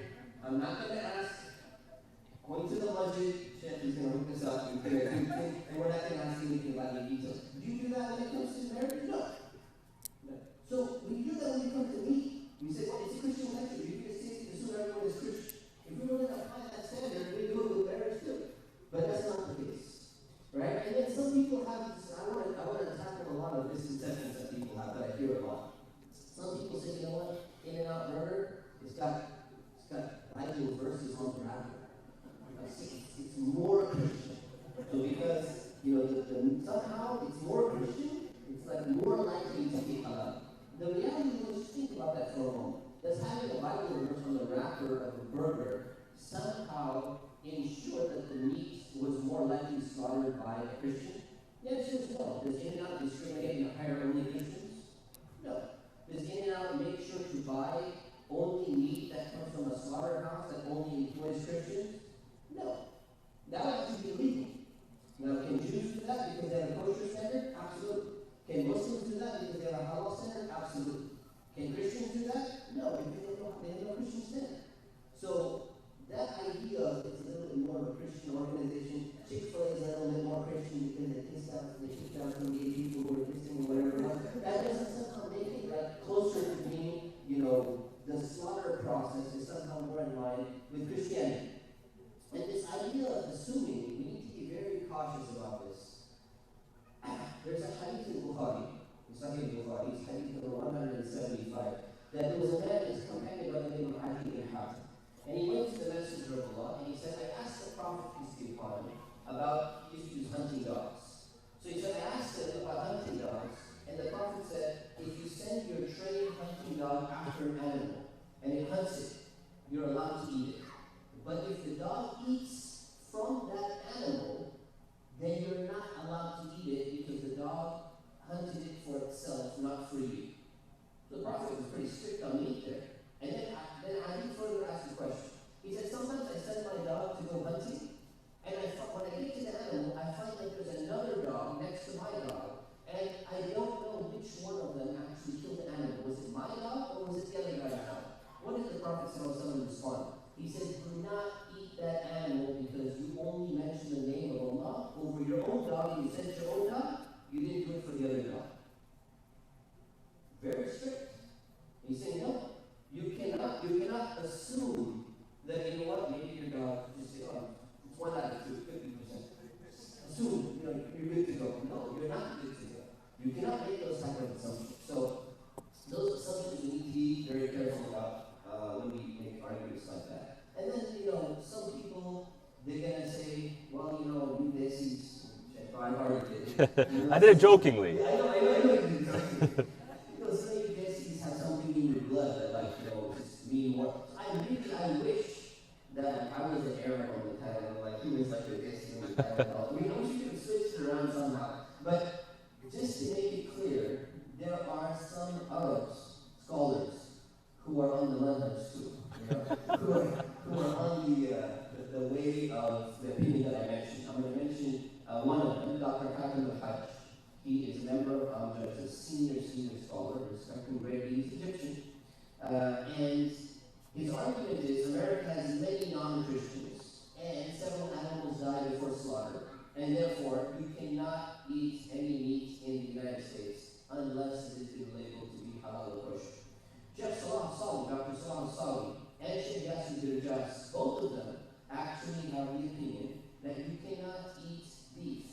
I'm not going to ask. Going to the masjid, Sheikh is going to hook us up, and we're not going to ask anything about any details. Do you do that with Bible verse on the wrapper of a burger somehow ensure that the meat was more likely slaughtered by a Christian? The answer is no. Does In-N-Out discriminate and hire only Christians? No. Does In-N-Out make sure to buy only meat that comes from a slaughterhouse that only employs Christians? No. That would actually be illegal. Now, can Jews do that because they have a kosher standard? Absolutely. Can Muslims do that because they have a halal standard? Absolutely. Can Christians do that? No, because they have no Christian standard. So that idea of it's a little bit more of a Christian organization. Chick-fil-A is a little bit more Christian because they kick down some gay people who are Christian or whatever. That doesn't somehow make it like closer to being, the slaughter process is somehow more in line with Christianity. And this idea of assuming, we need to be very cautious about this. There's a hadith in Bukhari, in Sahih Bukhari, it's hadith number 175, that there was a man, his companion by the name of Ali ibn Hatim. And he went to the Messenger of Allah and he said, I asked the Prophet, peace be upon him, about he used to use hunting dogs. So he said, I asked him about hunting dogs, and the Prophet said, if you send your trained hunting dog after an animal and it hunts it, you're allowed to eat it. But if the dog eats from that animal, then you're not allowed to eat it because the dog hunted it for itself, not for you. So the Prophet was pretty strict on meat there. And then Ali further asked a question. He said, sometimes I send my dog to go hunting, and when I get to the animal, I find that there's another dog next to my dog, and I don't know which one of them actually killed the animal. Was it my dog or was it the other guy's dog? What did the Prophet respond? He said, do not eat that animal because you only mentioned the name of Allah over your own dog, and you sent your own dog, you didn't do it for the other dog. Very strict. He's saying, no, you cannot assume that, maybe your dog, just say, it's 1 out of 2, 50%. Assume, you're good to go. No, you're not good to go. You cannot make those type of assumptions. So, those assumptions we need to be very careful about when we make arguments like that. And then, some people, they're going to say, well, you Desis, I already did it. I did it jokingly. I know you did it. Some of you Desis have something in your blood that, just mean what. I wish that I was an Arab on the title, who was like the Desi on the title. I wish you could switch it around somehow. But just to make it clear, there are some Arabs, scholars, who are on the manhaj too, who are on the way of the opinion that I mentioned. I'm going to mention one of them, Dr. Hakim al-Hajj. He is a member of a senior scholar, respecting greatly. He's Egyptian. And his argument is America has many non-Christians, and several animals die before slaughter, and therefore you cannot eat any meat in the United States unless it has been labeled to be halal or kosher. Sheikh Dr. Salam Sawi, and Sheikh Yasser Dirjas, both of them actually have the opinion that you cannot eat beef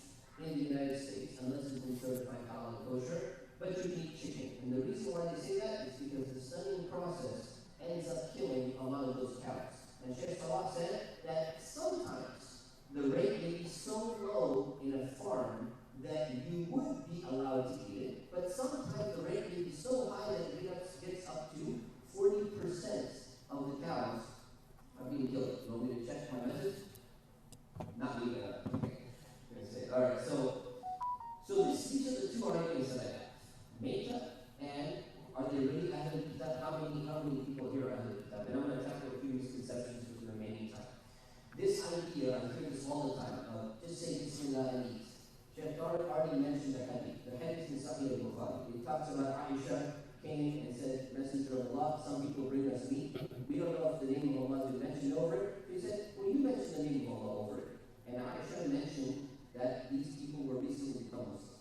in the United States unless it's been certified halal or kosher, but you can eat chicken. And the reason why they say that is because the stunning process ends up killing a lot of those cows. And Sheikh Salah said that sometimes the rate may be so low in a farm that you would be allowed to eat it, but sometimes the rate may be so high that it gets up to 40% of the cows are being killed. You want me to check my message? Not leaving it up. Okay. I'm going to say, all right, so these are the two arguments that I have. Meta and are they really Ahlul Kitab? How many people here are Ahlul Kitab? And I'm going to tackle a few misconceptions with the remaining time. This idea, I hear this all the time, just say Bismillah and eat. Sheikh Tarik already mentioned the hadith. The hadith in Sahih Bukhari. It talks about Aisha came and said, Messenger of Allah, some people bring us meat. We don't know if the name of Allah is mentioned over it. He said, well, you mentioned the name of Allah over it. And Aisha mentioned that these people were recently become Muslim.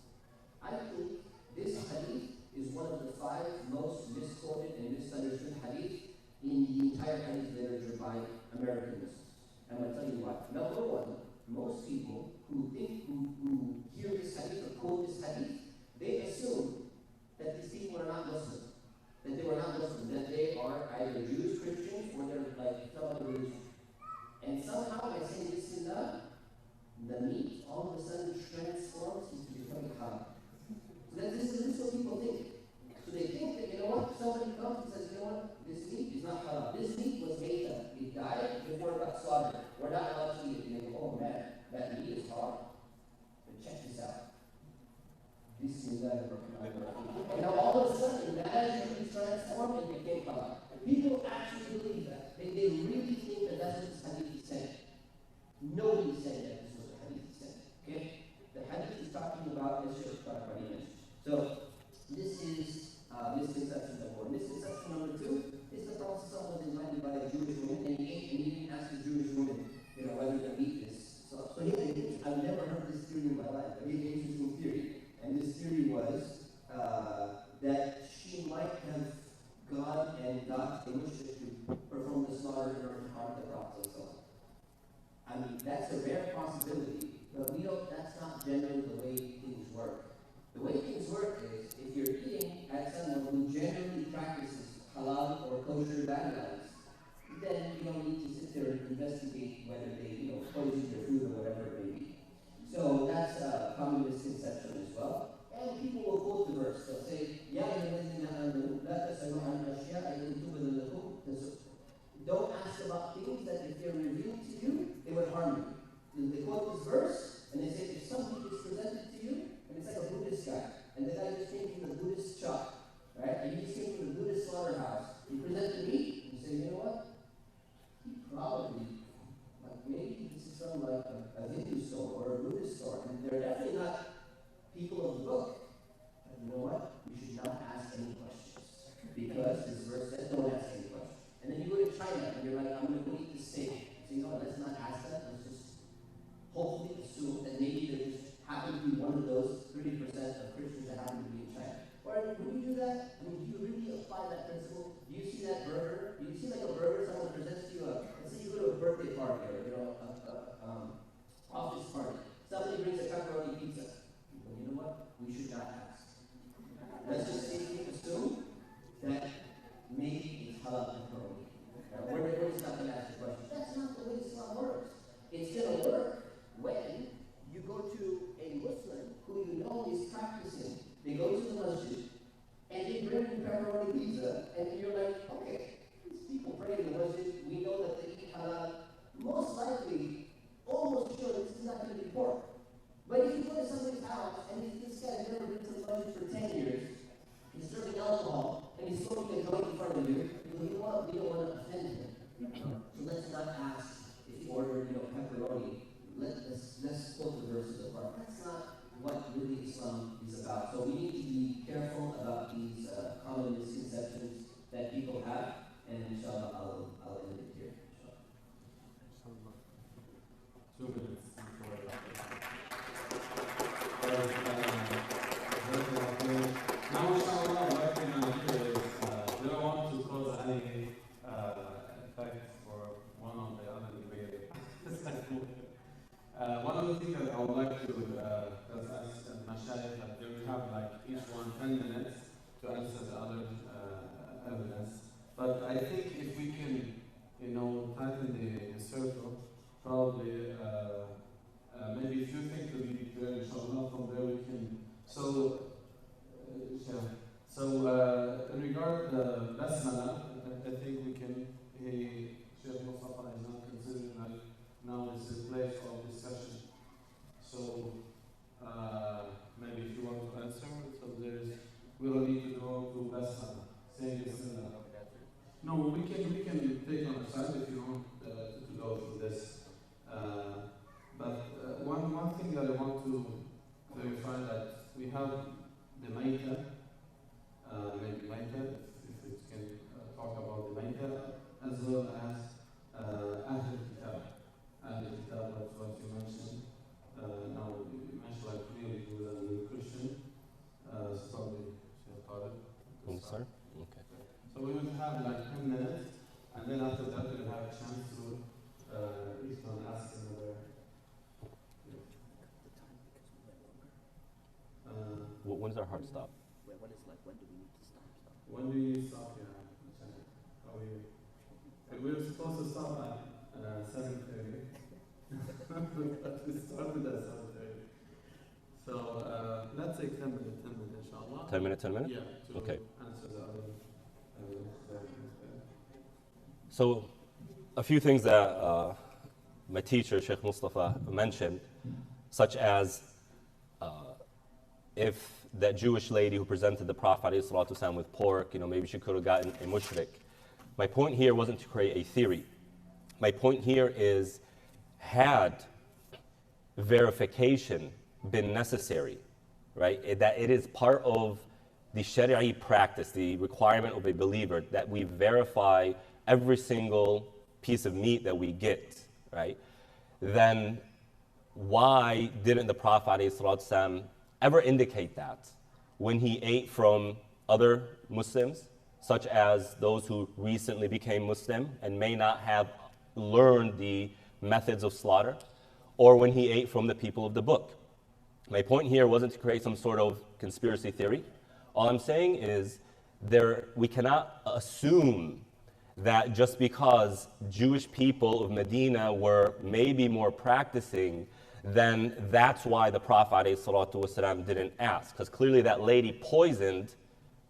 I think this hadith is one of the 5 most misquoted and misunderstood hadith in the entire hadith literature by American Muslims. And I'm going to tell you why. Number one, most people who hear this hadith or quote this hadith, they assume that these people are not Muslim, that they were not Muslim, that they are either Jews, Christians, or they're like some other religion. And somehow by saying Bismillah, the meat all of a sudden transforms into becoming halal. So this is what people think. So they think that, somebody comes and says, you know what, this meat is not halal. This meat was made up. It died before it got slaughtered. We're not allowed to eat it. And they go, oh man, that meat is hard. But check this out. And now all of a sudden, the attitude transformed and became halal. People actually believe that. They really think that that's what this hadith is saying. Nobody is saying that this is what the hadith is saying. Okay? The hadith is talking about this Sheikh mentioned. So, this is misconception number one. Misconception number two is the Prophet was invited by a Jewish woman and he ate and he didn't ask the Jewish woman, whether to eat this. So I've never heard this theory in my life, but it's an interesting theory. And this theory was that she might have gone and got a mushrik to perform the slaughter in order to harm the Prophet. I mean, that's a rare possibility, but that's not generally the way things work. The way things work is, if you're eating at someone who generally practices halal or kosher guidelines, then you don't need to sit there and investigate whether they, poison your food or whatever it may be. So that's a common misconception as well. And people will quote the verse. They'll say, don't ask about things that if they're revealed to you, they would harm you. They quote this verse, and they say, if something is presented to you, and it's like a Buddhist guy, and the guy just came from the Buddhist shop, right? And he just came from the Buddhist slaughterhouse. He presented meat, and you say, you know what? He probably, maybe this is from a Hindu store or a Buddhist store, and they're definitely not people of the book. But you know what? You should not ask any questions. Because this verse says, don't ask any questions. And then you go to China, and you're like, I'm going to go eat this steak. So you know what? Let's not ask that. Let's just hopefully assume that maybe there just happened to be one of those 30% of Christians that happen to be in China. Or when you do that, do you really apply that principle? Do you see that burger? Do you see like a burger someone presents to you? Let's say you go to a birthday party or office party. Somebody brings a pepperoni pizza. Well, you know what? We should not ask. Let's just safely assume that maybe it's halal pepperoni. We're just not going to ask the question. That's not the way Islam works. It's going to work when you go to a Muslim who you know is practicing. They go to the masjid and they bring you pepperoni pizza, and you're like, okay, these people pray in the masjid. We know that they eat halal. Most likely, almost sure this is not going to be pork. But if you go to somebody's house and this guy's never been to the masjid for 10 years, he's serving alcohol, and he's smoking a joint in front of you, you know what? We don't want to offend him. So let's not ask if you ordered, pepperoni. Let's quote the verses apart. That's not what really Islam is about. So we need to be careful about these common misconceptions that people have, and inshallah, I'll end it here. Inshallah. 2 minutes before now, inshallah, what I can do is, we don't want to cause any effect for one or the other debate. One of the things that I would like to ask Mashayikh, that they will have each one 10 minutes to answer the other evidence. But I think if we can, tighten the circle, probably maybe a few things will be clear, inshallah. From there we can. So in regard the basmala, I think we can. Sheikh Mustafa is not considering that now this is a place of discussion. So maybe if you want to answer, we don't need to go to basmala. Saying bismillah. No, we can take on a side if you want to go through this. But one thing that I want to clarify that we have the maita, maybe maita, if it can talk about the maita, as well as Ahl Kitab. Ahl Kitab, that's what you mentioned. Now you mentioned clearly he was a Christian. So probably Sheikh Tarik. Sir? Okay. So we will have 10 minutes, and then after that we'll have a chance to each one ask another. When's our hard stop? When do we need to stop? When do you stop here? We were supposed to stop at 7:30. But we started at 7:30. So let's take 10 minutes, inshallah. 10 minutes, 10 minutes? Yeah, to okay. answer the other So a few things that my teacher, Sheikh Mustafa, mentioned, such as if that Jewish lady who presented the Prophet ﷺ with pork, maybe she could have gotten a mushrik. My point here wasn't to create a theory. My point here is, had verification been necessary, right? That it is part of the Shari'i practice, the requirement of a believer, that we verify every single piece of meat that we get, right? Then why didn't the Prophet ﷺ ever indicate that when he ate from other Muslims, such as those who recently became Muslim and may not have learned the methods of slaughter, or when he ate from the people of the book? My point here wasn't to create some sort of conspiracy theory. All I'm saying is we cannot assume that just because Jewish people of Medina were maybe more practicing, then that's why the Prophet ﷺ didn't ask, because clearly that lady poisoned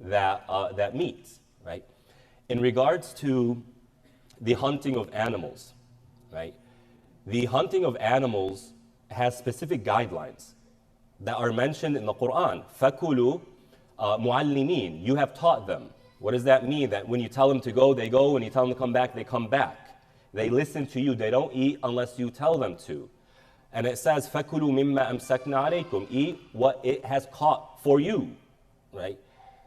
that meat, right? In regards to the hunting of animals, right? The hunting of animals has specific guidelines that are mentioned in the Quran. فَكُلُوا مُعَلِّمِينَ. You have taught them. What does that mean? That when you tell them to go, they go. When you tell them to come back, they come back. They listen to you. They don't eat unless you tell them to. And it says, فَكُلُوا مِمَّا أَمْسَكْنَا عَلَيْكُمْ. Eat what it has caught for you, right?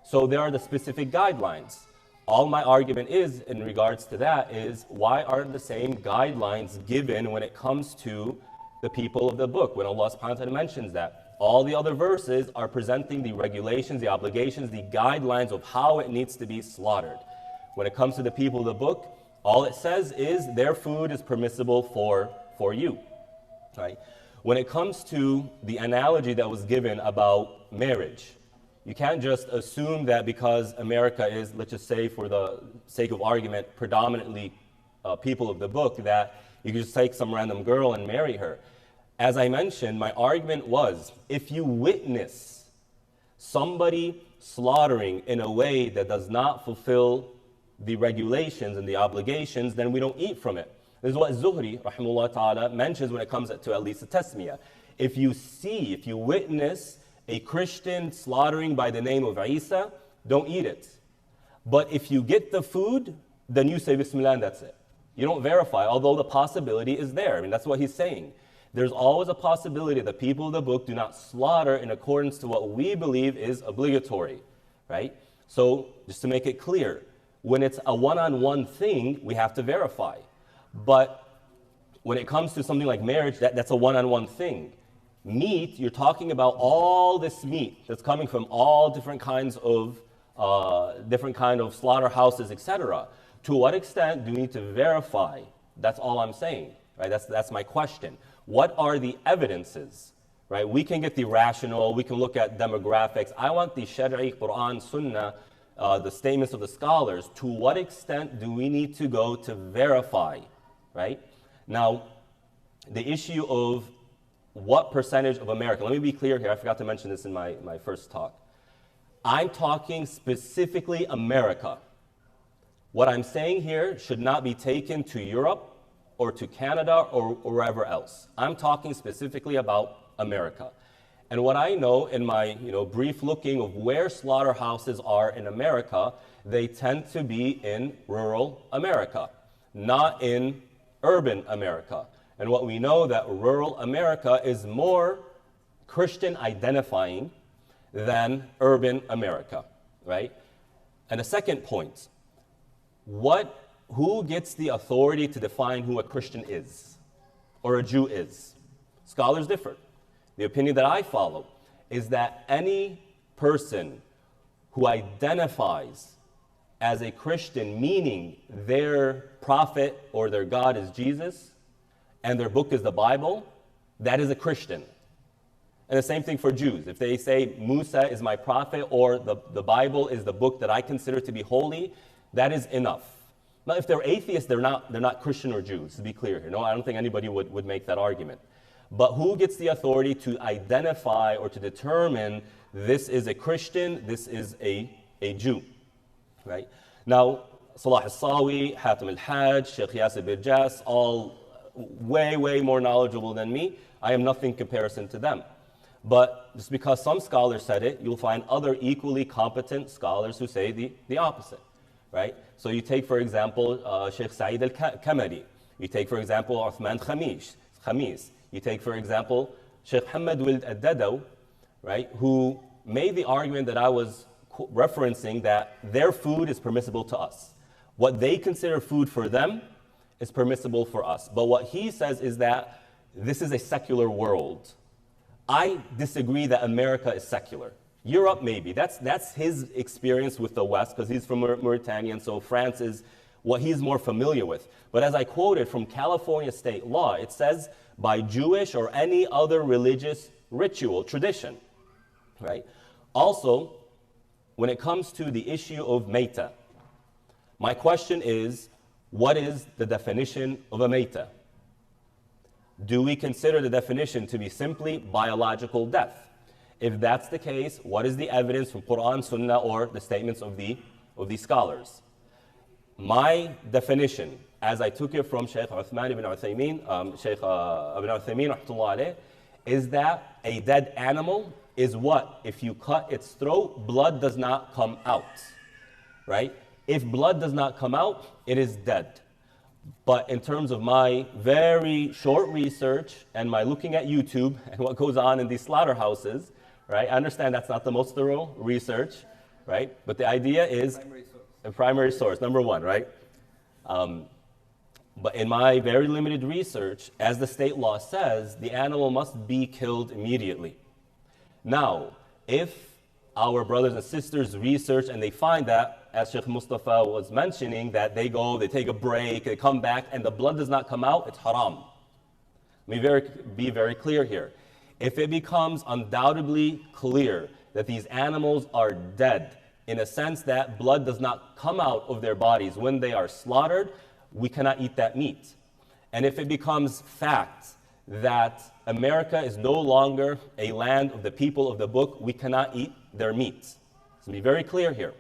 So there are the specific guidelines. All my argument is, in regards to that, is why aren't the same guidelines given when it comes to the people of the book, when Allah subhanahu wa ta'ala mentions that? All the other verses are presenting the regulations, the obligations, the guidelines of how it needs to be slaughtered. When it comes to the people of the book, all it says is their food is permissible for you, right? When it comes to the analogy that was given about marriage, you can't just assume that because America is, let's just say for the sake of argument, predominantly people of the book, that you can just take some random girl and marry her. As I mentioned, my argument was, if you witness somebody slaughtering in a way that does not fulfill the regulations and the obligations, then we don't eat from it. This is what Zuhri, rahimahullah ta'ala, mentions when it comes to at least the tasmiyah. If you witness a Christian slaughtering by the name of Isa, don't eat it. But if you get the food, then you say Bismillah and that's it. You don't verify, although the possibility is there. I mean, that's what he's saying. There's always a possibility that people of the book do not slaughter in accordance to what we believe is obligatory, right? So just to make it clear, when it's a one-on-one thing, we have to verify. But when it comes to something like marriage, that's a one-on-one thing. Meat, you're talking about all this meat that's coming from all different kinds of slaughterhouses, etc. To what extent do we need to verify? That's all I'm saying, right? That's my question. What are the evidences, right? We can get the rational, we can look at demographics. I want the Shari'i, Quran, Sunnah, the statements of the scholars. To what extent do we need to go to verify, right? Now, the issue of what percentage of America, let me be clear here, I forgot to mention this in my first talk. I'm talking specifically America. What I'm saying here should not be taken to Europe or to Canada or wherever else. I'm talking specifically about America. And what I know in my brief looking of where slaughterhouses are in America, they tend to be in rural America, not in urban America. And what we know that rural America is more Christian identifying than urban America, right? And the second point, who gets the authority to define who a Christian is or a Jew is? Scholars differ. The opinion that I follow is that any person who identifies as a Christian, meaning their prophet or their God is Jesus, and their book is the Bible, that is a Christian. And the same thing for Jews. If they say Musa is my prophet or the Bible is the book that I consider to be holy, that is enough. Now, if they're atheists, they're not Christian or Jews, to be clear here. No, I don't think anybody would make that argument. But who gets the authority to identify or to determine this is a Christian, this is a Jew, right? Now, Salah al-Sawi, Hatim al-Hajj, Sheikh Yasir Birjas, all way, way more knowledgeable than me. I am nothing in comparison to them. But just because some scholars said it, you'll find other equally competent scholars who say the opposite, right? So you take, for example, Sheikh Sa'id al-Kamari. You take, for example, Uthman Khamis. You take, for example, Sheikh Hamad Wild al-Dadaw, right, who made the argument that I was referencing, that their food is permissible to us. What they consider food for them is permissible for us. But what he says is that this is a secular world. I disagree that America is secular. Europe, maybe. That's his experience with the West, because he's from Mauritania, and so France is what he's more familiar with. But as I quoted from California state law, it says by Jewish or any other religious ritual, tradition, right? Also, when it comes to the issue of Mayta, my question is, what is the definition of a Mayta? Do we consider the definition to be simply biological death? If that's the case, what is the evidence from Quran, Sunnah, or the statements of the scholars? My definition, as I took it from Sheikh Uthman ibn Uthaymeen, Sheikh ibn Uthaymeen, rahmatullah alayh, is that a dead animal is what? If you cut its throat, blood does not come out, right? If blood does not come out, it is dead. But in terms of my very short research and my looking at YouTube and what goes on in these slaughterhouses, right? I understand that's not the most thorough research, right? But the idea is a primary source, number one, right? But in my very limited research, as the state law says, the animal must be killed immediately. Now, if our brothers and sisters research and they find that, as Sheikh Mustafa was mentioning, that they go, they take a break, they come back, and the blood does not come out, it's haram. Let me be very clear here. If it becomes undoubtedly clear that these animals are dead, in a sense that blood does not come out of their bodies when they are slaughtered, we cannot eat that meat. And if it becomes fact that America is no longer a land of the people of the book, we cannot eat their meat. So be very clear here,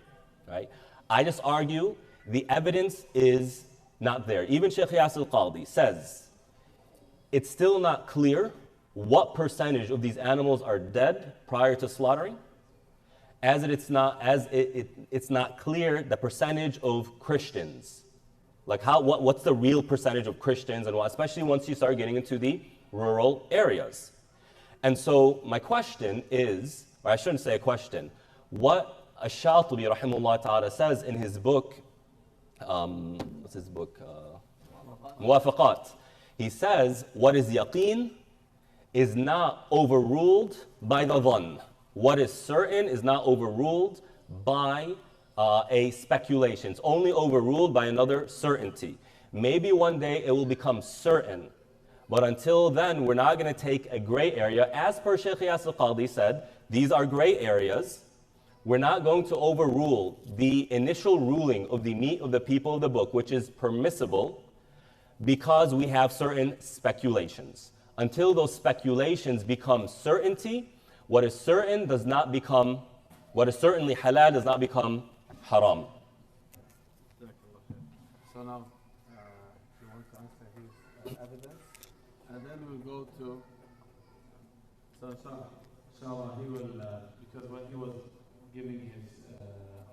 right? I just argue the evidence is not there. Even Sheikh Yasir al-Qadi says it's still not clear what percentage of these animals are dead prior to slaughtering, it's not clear the percentage of Christians. Like what's the real percentage of Christians, and especially once you start getting into the rural areas. And so my question is, or I shouldn't say a question, what Ash-Shatibi rahimahullah ta'ala says in his book, what's his book? Muwafaqat. He says, what is yaqeen is not overruled by the dhann. What is certain is not overruled by a speculation. It's only overruled by another certainty. Maybe one day it will become certain, but until then, we're not going to take a gray area. As per Sheikh Yasir al-Qadi said, these are gray areas. We're not going to overrule the initial ruling of the meat of the people of the book, which is permissible, because we have certain speculations. Until those speculations become certainty, what is certain does not become, what is certainly halal does not become haram. So now, you want to answer his evidence, and then we'll go to, so inshallah, he will, because when he was giving his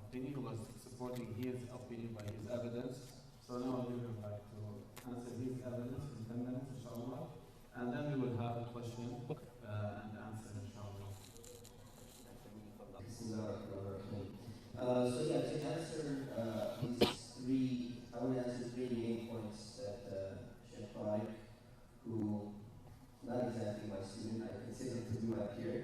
opinion, he was supporting his opinion by his evidence. So now we would like to answer his evidence in 10 minutes, inshallah, and then we will have a question and answer, inshallah. So yeah, to answer these three, I want to answer three main points that Sheikh Tarik, who not exactly my student, I consider him to be my peer,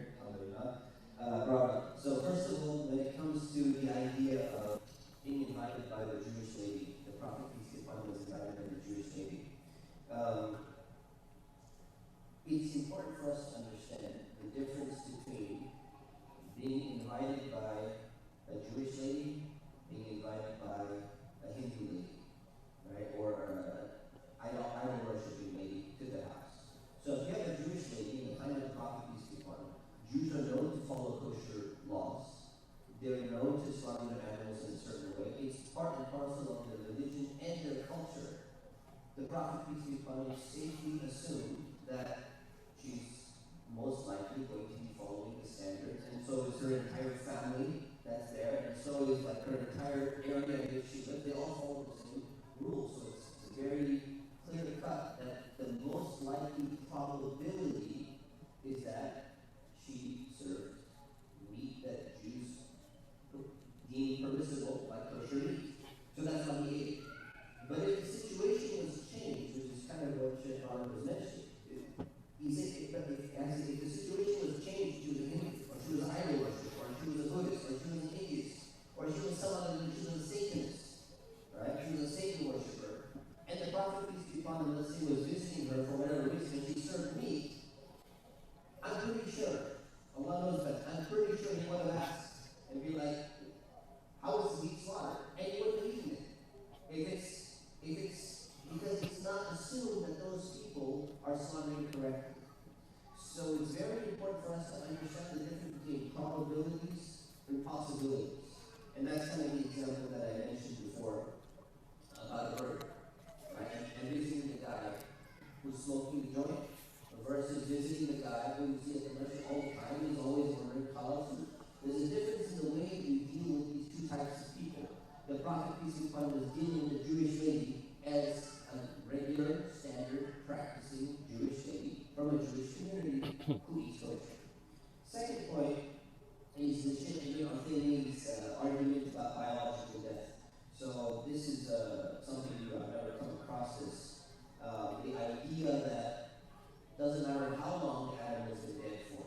brought up. So first of all, when it comes to the idea of being invited by the Jewish lady, the Prophet peace be upon him was invited by the Jewish lady. It's important for us to understand the difference between being invited by a Jewish lady, being invited by safely assume that she's most likely going to be following the standards, and so is her entire family that's there, and so is like her entire area in which she lives. They all follow the same rules, so it's very clear cut that the most likely probability is that she served meat that Jews deem permissible, like kosher meat. So that's how he ate it. But if the situation was changed, which is kind of what Sheikh was mentioning, he said if the situation was changed, she was a Hindu, or she was an idol worshiper, or she was a Buddhist, or she was an atheist, or she was someone other than she was a Satanist, right? She was a Satan worshiper, and the Prophet, peace be upon him, let's say, was visiting her for whatever reason, and she served meat. I'm pretty sure, Allah knows best, I'm pretty sure he would have asked and be like, how was the meat slaughtered? And he wouldn't have eaten it. If it's because it's not assumed that those people are slaughtering correctly. So it's very important for us to understand the difference between probabilities and possibilities. And that's kind of the example that I mentioned before about a burger, right? And visiting the guy who's smoking the joint versus visiting the guy who you see at the commercial all the time, who's always ordering halal food. There's a difference in the way we deal with these two types of people. The Prophet, peace be upon him, was dealing with the Jewish lady as a regular, standard, practicing Jewish lady from a Jewish community who eats kosher. Second point is the Sheikh Uthaymeen's argument about biological death. So this is something new. I've never come across this. The idea that doesn't matter how long the animal's been dead for.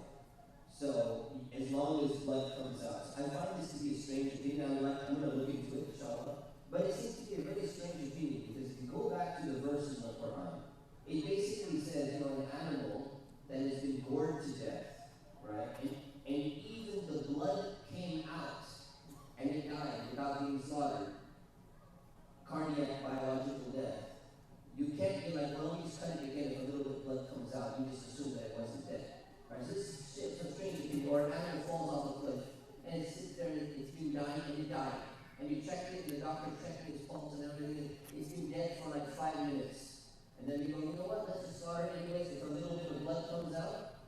So as long as blood comes out. I find this to be a strange opinion. I'm going to look into it, inshallah. But it seems to be a very strange opinion because if you go back to the verse in the Quran, it basically says, an animal that has been gored to death, right? And even the blood came out and it died without being slaughtered. Cardiac biological death. You can't be like, well, let me just cut it again. If a little bit of blood comes out, you just assume that it wasn't dead. Right? So this is some strange opinion. Or an animal falls off a cliff and it sits there and it's been dying and it died. And you check it, and the doctor checking his pulse and everything, it's been dead for like 5 minutes. And then you go, you know what, let's just slaughter it anyways. If a little bit of blood comes out,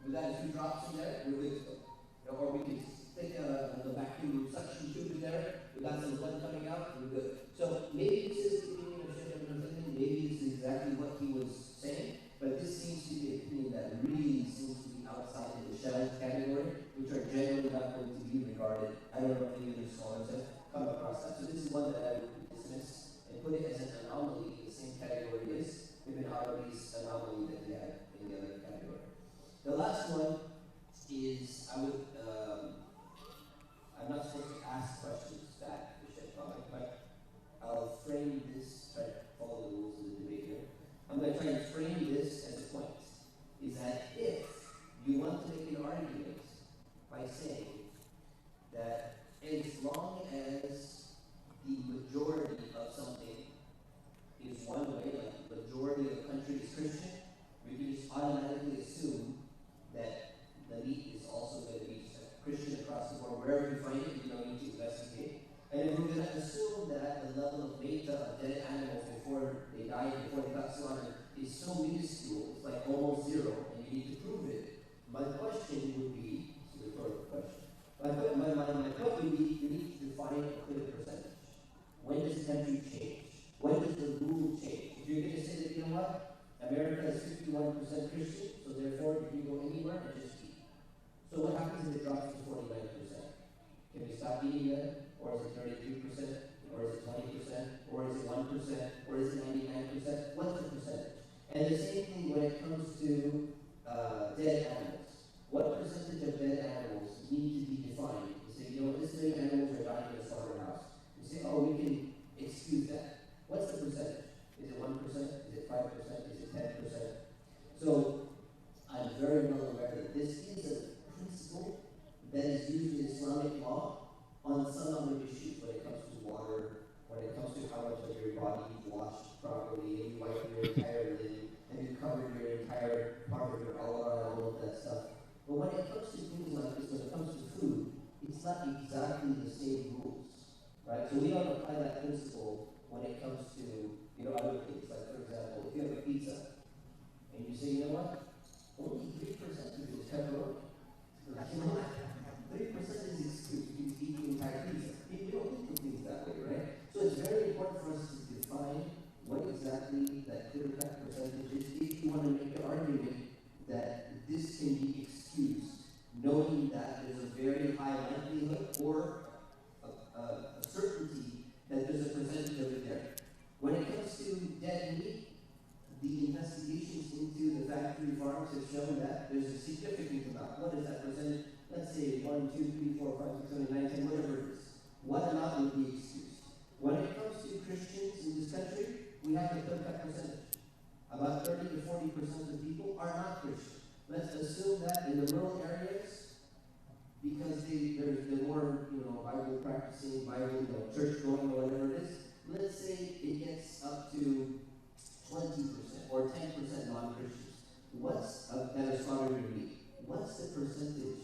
we got a few drops in there, we're good to go. Or we can stick the vacuum suction tube in there, we got some blood coming out, we're good. So maybe this is the opinion of Sheikh Ibn Uthaymeen, maybe this is exactly what he was saying, but this seems to be an opinion that really seems to be outside of the Shaz category, which are generally not going to be regarded. I don't know if any other scholars have come across that. So this is one that I would dismiss and put it as an anomaly in the same category as Ibn Arabi's anomaly that he had in the other category. The last one is I'm not supposed to ask questions back to Sheikh Ahmed, but I'll frame this, try to follow the rules of the debate here. I'm going to try and frame this as a point, is that if you want to make an argument by saying that as long as the majority of something is one way, like the majority of the country is Christian, we can just automatically assume that the meat is also going to be Christian across the board. Wherever you find it, you don't need to investigate. And if we're going to assume that the level of beta of dead animals before they die, before they got slaughtered, is so minuscule, it's like almost zero, and you need to prove it, my question would be, it's a rhetorical question, my point would be, you need to define a clear percentage. When does the country change? When does the rule change? If you're going to say that, you know what, America is 51% Christian, so therefore you can go anywhere and just eat. So what happens if it drops to 49%? Can we stop eating then? Or is it 33%? Or is it 20%? Or is it 1%? Or is it 99%? What's the percentage? And the same thing when it comes to dead animals. What percentage of dead animals need to be defined? You say, this many animals are dying in a slaughterhouse. You say, we can excuse that. What's the percentage? Is it 1%? Is it 5%? Is it 10%? So I'm very well aware that this is a principle that is used in Islamic law on some other issues when it comes to water, when it comes to how much of your body you've washed properly, and you wipe your entire limb, and you covered your entire part of your aura and all of that stuff. But when it comes to things like this, when it comes to food, it's not exactly the same rules, right? So we don't apply that principle when it comes to other things. Like, for example, if you have a pizza, 1, 2, 3, 4, 5, 6, 7, 8, 9, 10, whatever it is, what amount would be excused? When it comes to Christians in this country, we have a clear-cut percentage. About 30 to 40% of people are not Christian. Let's assume that in the rural areas, because they're more, Bible practicing, Bible, church going or whatever it is, let's say it gets up to 20% or 10% non-Christians. That is slaughtered in meat. What's the percentage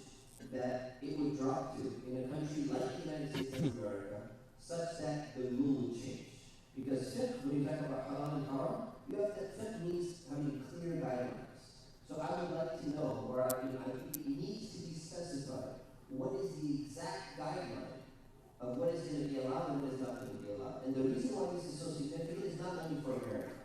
that it would drop to in a country like the United States of America, such that the rule would change? Because fiqh, when you talk about halal and haram, you have that fiqh means having clear guidelines. So I would like to know, or I think it needs to be specified, what is the exact guideline of what is going to be allowed and what is not going to be allowed. And the reason why this is so significant is not only for America.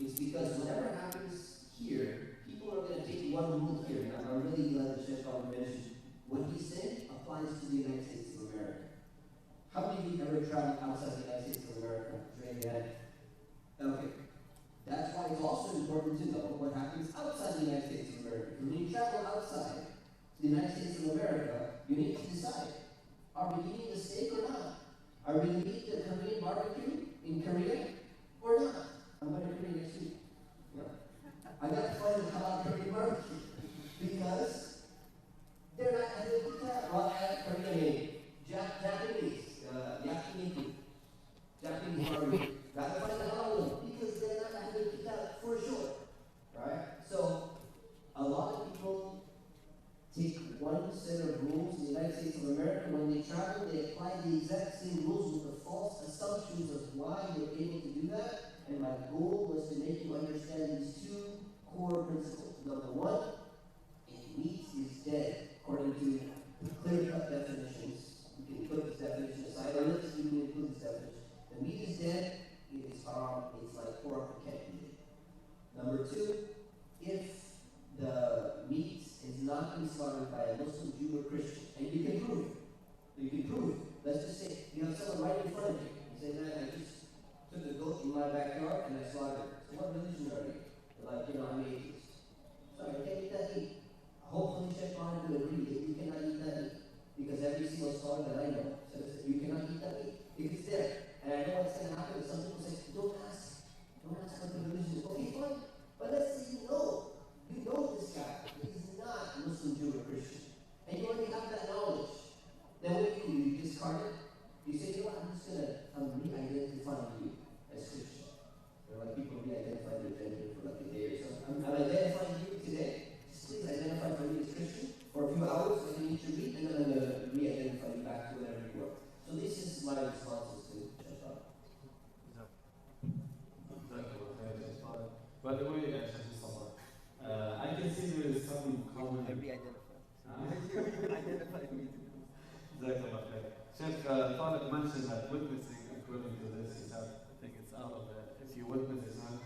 It's because whatever happens here, people are going to take one rule here. And I'm really glad that Sheikh mentioned what he said applies to the United States of America. How many of you ever traveled outside the United States of America? Raise your hand. Okay. That's why it's also important to know what happens outside the United States of America. When you travel outside the United States of America, you need to decide, are we eating a steak or not? Are we eating the Korean barbecue in Korea or not? I'm going to Korea next week. I got to find a halal Korean barbecue because they're not having pita. Well, I have Korean, Japanese, yakiniku, Japanese barbecue. Got to find a halal one because they're not having pita for sure, right? So a lot of people take one set of rules in the United States of America. When they travel, they apply the exact same rules with the false assumptions of why they're able to do that. And my goal was to make you understand these two core principles. Number one, if meat is dead, according to clear-cut definitions, you can put this definition aside, or let's even include this definition. The meat is dead, it is haram, it's like pork, it can't be eaten. Number two, if the meat is not been slaughtered by a Muslim, Jew, or Christian, and you can prove it. You can prove it. Let's just say you have someone right in front of you. You say, man, I just took a goat in my backyard and I slaughtered it. So what religion are you? They're like, I'm atheist. Sorry, I can't eat that meat. Hopefully Sheikh will agree that you cannot eat that meat. Because every single slaughter that I know says that you cannot eat that meat. If it's there. And I know what's going to happen. Some people say, don't ask. Don't ask what the religion is. Okay, fine. But let's say you know. You know this guy. He's not Muslim, Jew, or Christian. And you already have that knowledge. Then what do? You discard it? You say, you know what, I'm just going to re-identify you as Christian. Like people re-identify their gender for like a day or something. I'm identifying you today. Just please identify for me as Christian for a few hours so I can eat your meat, and then I'm going to re-identify you back to whatever you were. So this is my responses to Shaitan. By the way, Sheikh Mustafa, I can see there is something common. Identify me. Sheikh Tarik mentioned that witnessing, according to this, is out. I think it's out of it. If you witness, it's not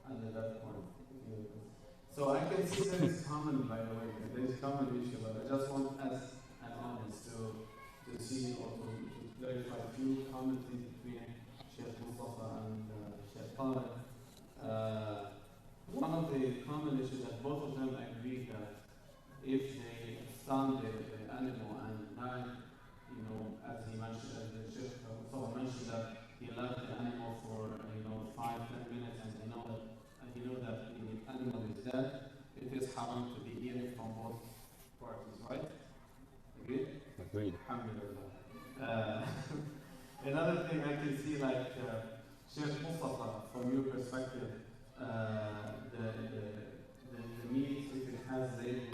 under that point. So I can see that it's common, by the way. There is common issue, but I just want us an audience to see or to clarify a few common things between Sheikh Mustafa and Sheikh Tarik. One of the common issues that both of them agree that if they stun the animal and died, as he mentioned, as the Sheikh Mustafa mentioned that he left the animal for 5-10 minutes and he know that the animal is dead, it is haram to be eaten from both parties, right? Agreed? Agreed. Alhamdulillah. Another thing I can see, like Sheikh Mustafa, from your perspective, the meat, if it has label,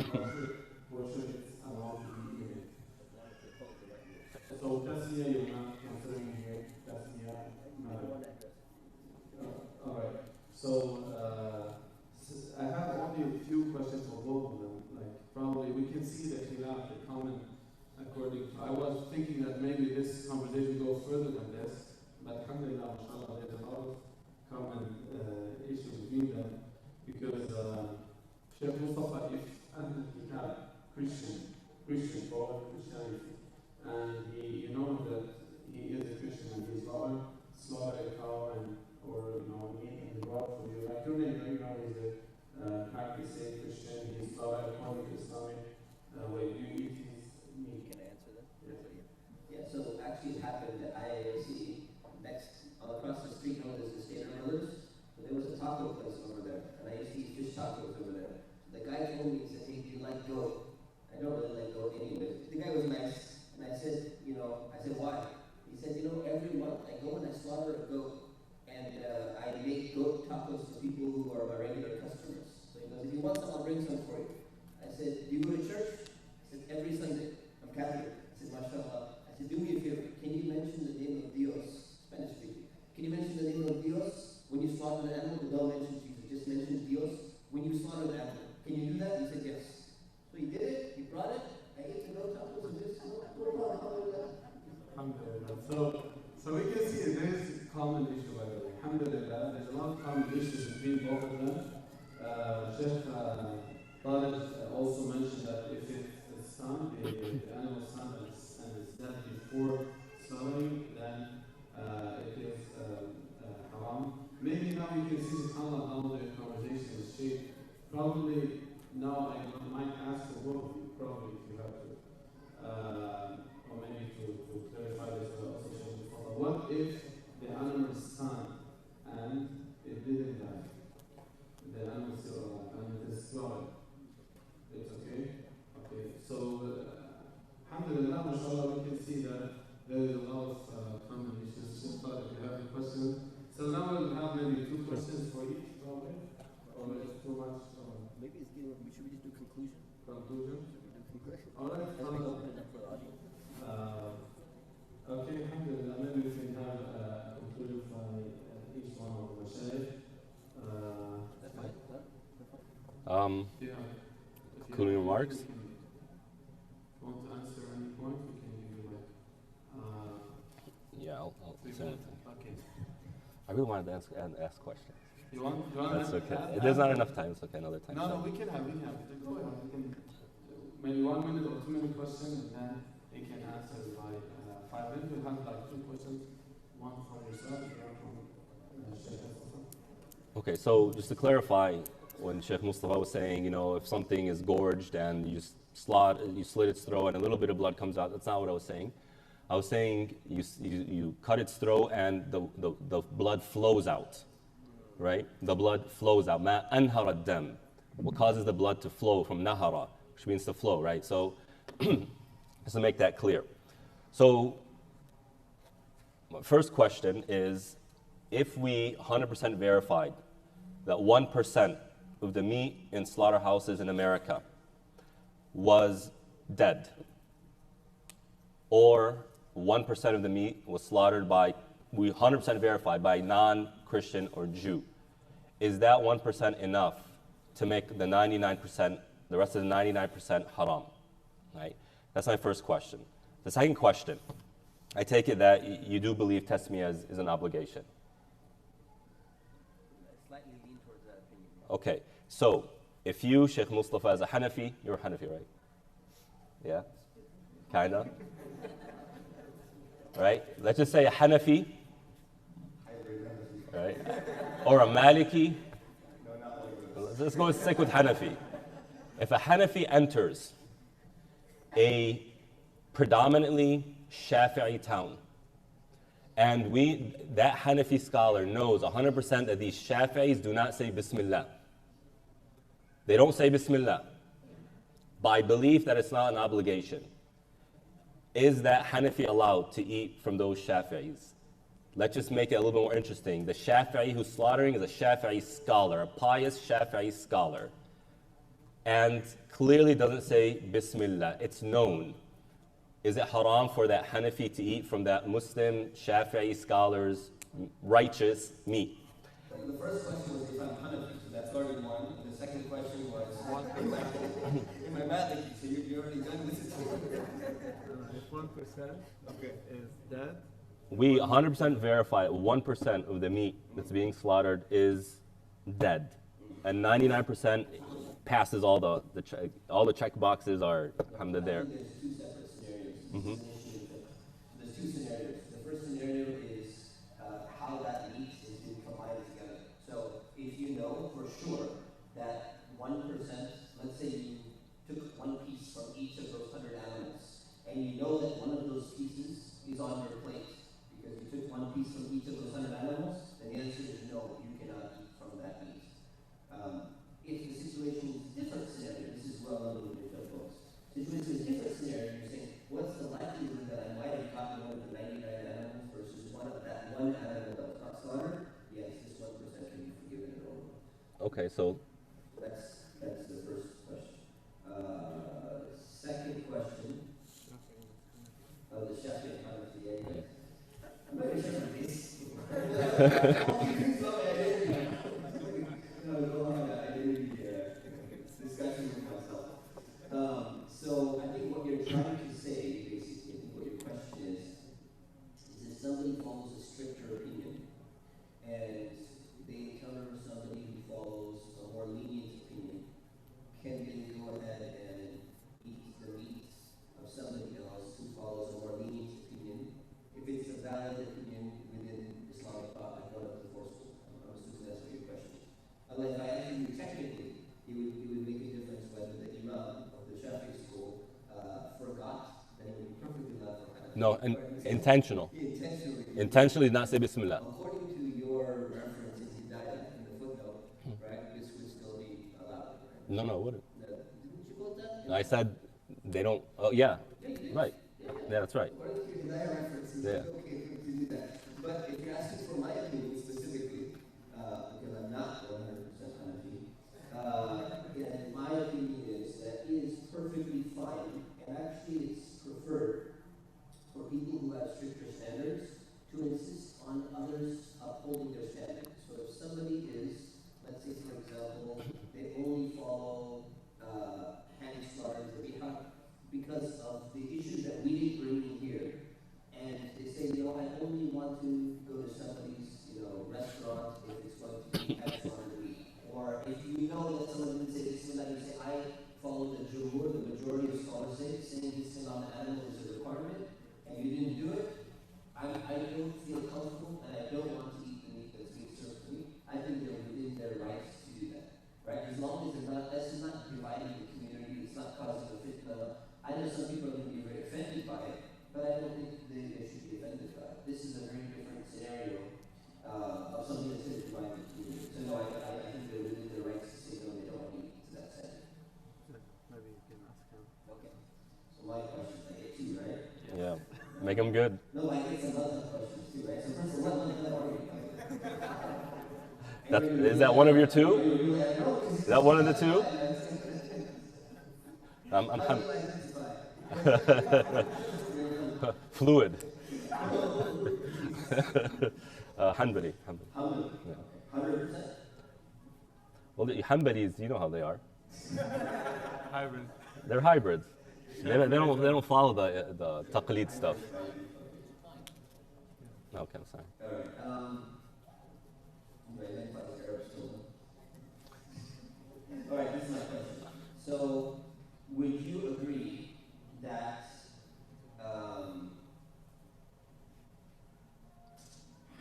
for sure it's allowed to be eaten. So tasmiyah, you're not considering here. Tasmiyah, no. Alright. So I have only a few questions for both of them. Like probably we can see the khilaf, the common according to. I was thinking that maybe this conversation goes further than this, but alhamdulillah, inshallah, there's a lot of common issues between them because Sheikh Mustafa, if Ahlul Kitab, Christian, follow Christianity, and he, that he is a Christian and he's slaughter a cow or meat and he brought for you. Like your neighbor, he's a practicing Christian, he's slaughter according to Islamic way. You eat a goat, and I make goat tacos for people who are my regular customers. So he goes, if you want some, I'll bring some for you. I said, do you go to church? I said, every Sunday. I'm Catholic. I said, mashallah. I said, do me a favor. Can you mention the name of Dios? Spanish speaking. Can you mention the name of Dios? When you slaughter the animal, don't mention Jesus. Just mention Dios when you slaughter the animal. Can you do that? He said, yes. So he did it. He brought it. I ate the goat tacos and this. Alhamdulillah. So we can see there is a common issue, by the way. Alhamdulillah, there's a lot of common issues between both of them. Sheikh Tarik also mentioned that if it's son, the animal son, and it's dead before slaughtering, then it is haram. Maybe now you can see subhanAllah how the conversation is shaped. Probably now I might ask for both of you, probably if you have to. Or maybe to clarify this also before. What if the animal is son and it didn't die? The animal is still alive and it is slaughtered. It's okay? Okay. So, alhamdulillah, mashallah, we can see that there is a lot of common issues. If you have a question. So now we'll have maybe 2 questions for each, probably. Or it's too much. Maybe it's good. Should we just do conclusion? Conclusion? All right. As we open it up for the audience. Okay, alhamdulillah. Maybe we can have a conclusion by each one of the Sheikh. That's fine. Yeah. Concluding remarks? If you want to answer any point, we can give you like. Yeah, I'll say anything. Okay. I really wanted to ask questions. You want That's to okay. There's not enough time. It's okay. Another time. No, we can have. Go ahead. We can maybe 1 minute or 2 minute question, and then you can answer by 5 minutes. We'll have like 2 questions, one for yourself, and one from Sheikh Mustafa. Okay, so just to clarify, when Sheikh Mustafa was saying, if something is gorged and you slit its throat and a little bit of blood comes out, that's not what I was saying. I was saying you cut its throat and the blood flows out, right? The blood flows out. Ma anhara dam. What causes the blood to flow from nahara, which means to flow, right? So just to make that clear. So my first question is, if we 100% verified that 1% of the meat in slaughterhouses in America was dead, or 1% of the meat was slaughtered by, we 100% verified, by non-Christian or Jew, is that 1% enough to make the 99%, the rest of the 99% haram? Right? That's my first question. The second question, I take it that you do believe tasmiyah is an obligation. Slightly lean towards that opinion. Okay, so if you, Sheikh Mustafa, as a Hanafi, you're a Hanafi, right? Yeah? Kinda? Right? Let's just say a Hanafi, right? Or a Maliki. Let's go stick with Hanafi. If a Hanafi enters a predominantly Shafi'i town, and that Hanafi scholar knows 100% that these Shafi'is do not say Bismillah. They don't say Bismillah by belief that it's not an obligation. Is that Hanafi allowed to eat from those Shafi'is? Let's just make it a little bit more interesting. The Shafi'i who's slaughtering is a Shafi'i scholar, a pious Shafi'i scholar, and clearly doesn't say Bismillah. It's known. Is it haram for that Hanafi to eat from that Muslim Shafi'i scholar's righteous meat? The first question was if I'm Hanafi, so that's already one. And the second question was, am I Maliki? So you're already done with it. If 1% is dead, We 100% verify 1% of the meat that's being slaughtered is dead, and 99% passes all the check boxes are alhamdulillah there. There's 2 separate scenarios. There's 2 scenarios. The first scenario is how that meat is being combined together. So if you know for sure that 1%, let's say you took 1 piece from each of those 100 animals, and you know that one of those pieces is on your plate because you took 1 piece from each of those 100 animals, then the answer is no, you cannot eat from that meat. If the situation is a different scenario, this is well known in the books. If it's a different scenario, you're saying, what's the likelihood that I might have gotten one of the 99 animals versus one of that one animal that was slaughter, yes, this 1% can be forgiven and over. Okay, so That's the first question. Second question. Oh, the Shafi and Hanafi, yeah. I'm not even sure what it is. No, go on, I didn't discussion with myself. So I think what you're trying to say, basically, I think what your question is if somebody follows a stricter opinion and they encounter somebody who follows a more lenient opinion, can they go ahead and eat the meat of somebody else who follows a more lenient opinion? If it's a valid opinion within Islamic thought, like one of the four schools, I'm assuming that's what your question is. Unless I ask you technically, it would make a difference whether the Imam of the Shafi school forgot, then it would be perfectly allowed for Hanafi. no, intentional. Intentionally not say Bismillah. According to your reference in Hidayah in the footnote, right, this would still be allowed. Right? No, it wouldn't. Didn't you quote that? I said they don't. Oh, yeah. Right. Yeah, that's right. According to your Hidayah reference, it's okay to do that. But if you're asking for my opinion specifically, because I'm not 100% Hanafi, in my opinion is that it is perfectly fine, and actually it's preferred for people who have stricter standards to insist on others upholding their standards. So if somebody is, let's say for example, they only follow hand slaughter Zabiha because of the issues that we didn't bring in here, and they say, I only want to go to somebody's, restaurant if it's going to be hand slaughter meat. Or if you know that someone didn't say Bismillah, you say, I follow the jumhur, the majority of scholars say, saying Bismillah on the animal is a requirement, and you didn't do it, I don't feel comfortable, and I don't want to eat the meat that's being served to me. I think they're within their rights to do that, right? As long as this is not dividing the community, it's not causing a fitna. I know some people are going to be very offended by it, but I don't think they should be offended by it. This is a very different scenario of something that's going to divide the community. So no, I think they're within their rights to say no, they don't want to eat to that extent. Maybe you can ask him. Okay. So my question, I get two, right? Yeah. Make them good. No, I get some other questions too, right? So first of all, Is that one of your two? Is that one of the two? Fluid. Hanbali. Yeah. 100%? Well, the Hanbalis, you know how they are. Hybrid. They're hybrids. They don't follow the taqlid stuff. Okay, I'm sorry. All right, this is my question. So, would you agree that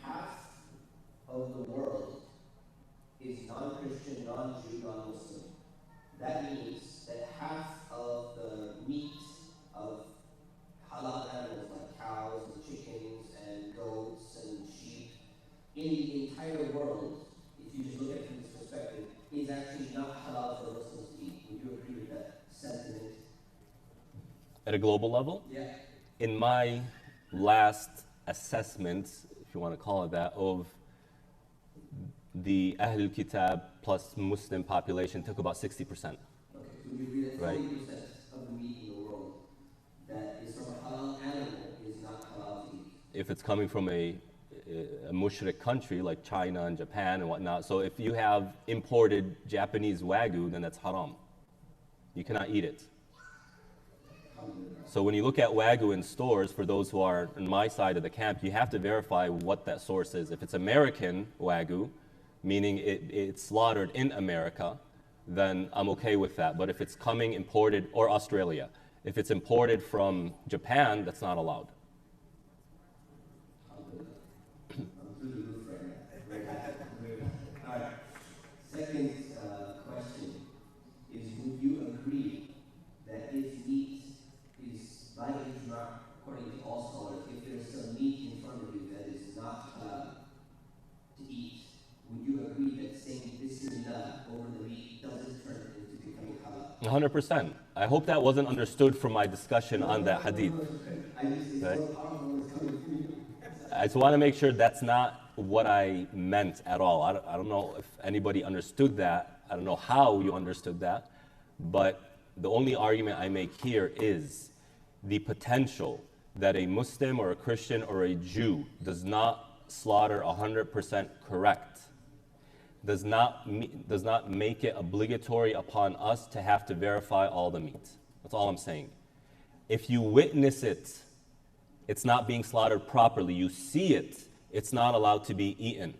half of the world is non-Christian, non-Jew, non-Muslim? That means that half of the meat of halal animals like cows and chickens and goats and sheep in the entire world, if you just look at it from this perspective, is actually not halal for Muslims to eat. Would you agree with that sentiment? At a global level? Yeah. In my last assessment, if you want to call it that, of the Ahl Kitab plus Muslim population took about 60%. Okay, so would you agree that 40% Right. of the meat in the world that is from a halal animal is not halal to eat? If it's coming from a mushrik country like China and Japan and whatnot, so if you have imported Japanese Wagyu, then that's haram. You cannot eat it. So when you look at Wagyu in stores, for those who are on my side of the camp, you have to verify what that source is. If it's American Wagyu, meaning it's slaughtered in America, then I'm okay with that. But if it's coming imported, or Australia, if it's imported from Japan, that's not allowed. Second question is, would you agree that if meat is by ijma, according to all scholars, if there's some meat in front of you that is not halal to eat, would you agree that saying Bismillah over the meat doesn't turn it into becoming halal? 100%. I hope that wasn't understood from my discussion on that hadith. I just think Right. so powerful it's coming from you. I just want to make sure that's not what I meant at all. I don't know if anybody understood that. I don't know how you understood that. But the only argument I make here is the potential that a Muslim or a Christian or a Jew does not slaughter 100% correct, does not make it obligatory upon us to have to verify all the meat. That's all I'm saying. If you witness it, it's not being slaughtered properly. You see it, it's not allowed to be eaten.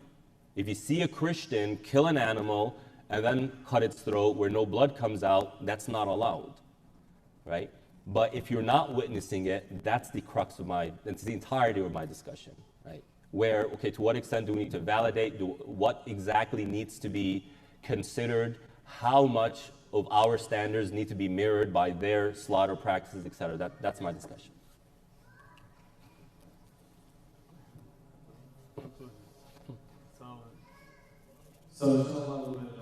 If you see a Christian kill an animal and then cut its throat where no blood comes out, that's not allowed, right? But if you're not witnessing it, that's the crux of that's the entirety of my discussion, right? Where, okay, to what extent do we need to validate? What exactly needs to be considered? How much of our standards need to be mirrored by their slaughter practices, etc.? That's my discussion. So inshallah, with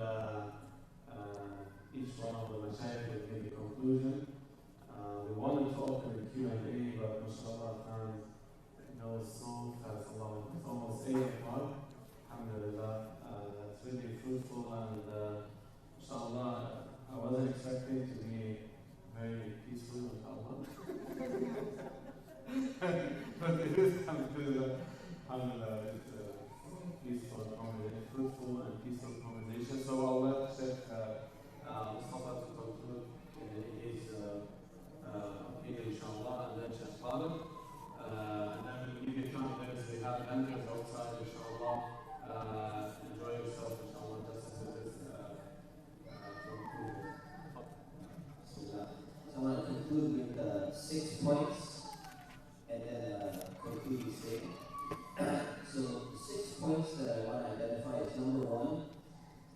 each one of the mashayikh will give the conclusion. We wanted to open the Q&A, but mashallah, time goes so fast. It's almost 8 o'clock. Alhamdulillah. It's really fruitful, and inshallah, I wasn't expecting to be very peaceful, inshallah. But it is, alhamdulillah. It's peaceful, fruitful and peaceful conversation. So I'll let Sheikh Mustafa to conclude his opinion, inshallah, and then Sheikh Khalid. And then we'll give you 20 minutes. We have vendors outside, inshallah. Enjoy yourself, inshallah, just as it is concluded. So I want to conclude with 6 points and then conclude the statement. So the 6 points that I want to identify is number one,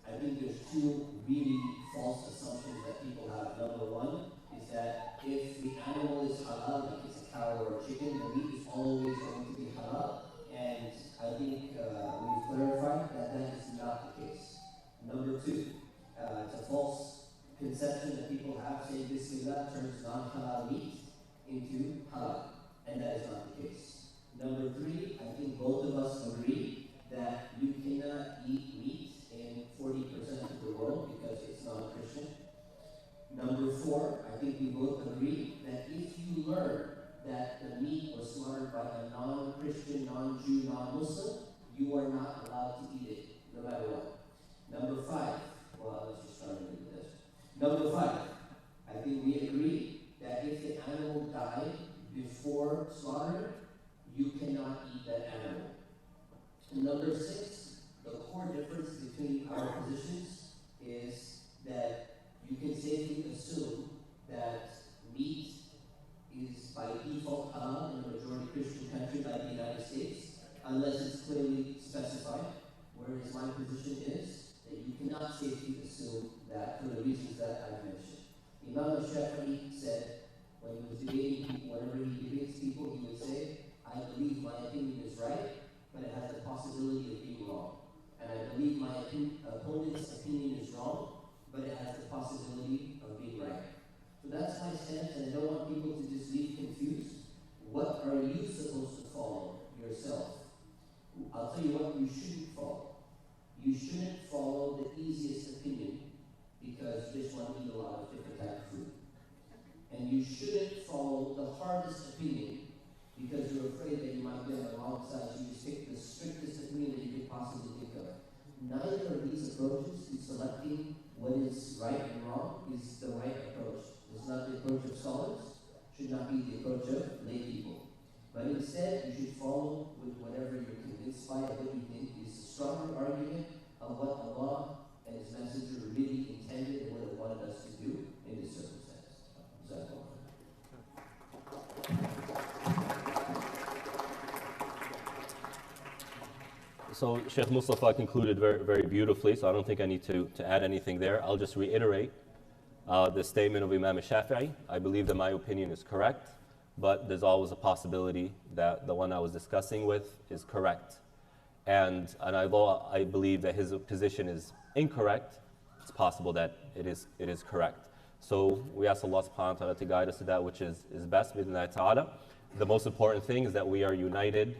I think there's 2 really false assumptions that people have. Number one is that if the animal is halal, like it's a cow or a chicken, the meat is always going to be halal. And I think we've clarified that that is not the case. Number 2, it's a false conception that people have, saying Bismillah turns non-halal meat into halal, and that is not the case. Number 3, I think both of us agree that you cannot eat meat in 40% of the world because it's not Christian. Number 4, I think we both agree that if you learn that the meat was slaughtered by a non-Christian, non-Jew, non-Muslim, you are not allowed to eat it, no matter what. Number 5, well, let's just start with this. Number 5, I think we agree that if the animal died before slaughter, you cannot eat that animal. And number 6, the core difference between our positions is that you can safely assume that meat is by default halal in a majority Christian country like the United States, unless it's clearly specified, whereas my position is that you cannot safely assume that for the reasons that I've mentioned. Imam al-Shafi'i said, when he was debating people, whenever he debates people, he would say, I believe my opinion is right, but it has the possibility of being wrong. And I believe my opponent's opinion is wrong, but it has the possibility of being right. So that's my stance, and I don't want people to just leave confused. What are you supposed to follow yourself? I'll tell you what you shouldn't follow. You shouldn't follow the easiest opinion because you just want to eat a lot of different types of food. And you shouldn't follow the hardest opinion because you're afraid that you might get on the wrong side, so you just pick the strictest opinion that you could possibly think of. Neither of these approaches to selecting what is right and wrong is the right approach. It's not the approach of scholars, should not be the approach of lay people. But instead, you should follow with whatever you're convinced by, or what you think is a stronger argument of what Allah and His Messenger really intended and what it wanted us to do in this circumstance. That's all. So Sheikh Mustafa concluded very, very beautifully, so I don't think I need to add anything there. I'll just reiterate the statement of Imam Shafi'i. I believe that my opinion is correct, but there's always a possibility that the one I was discussing with is correct. And although I believe that his position is incorrect, it's possible that it is correct. So we ask Allah subhanahu wa ta'ala to guide us to that which is best, bi'idhnillahi ta'ala. The most important thing is that we are united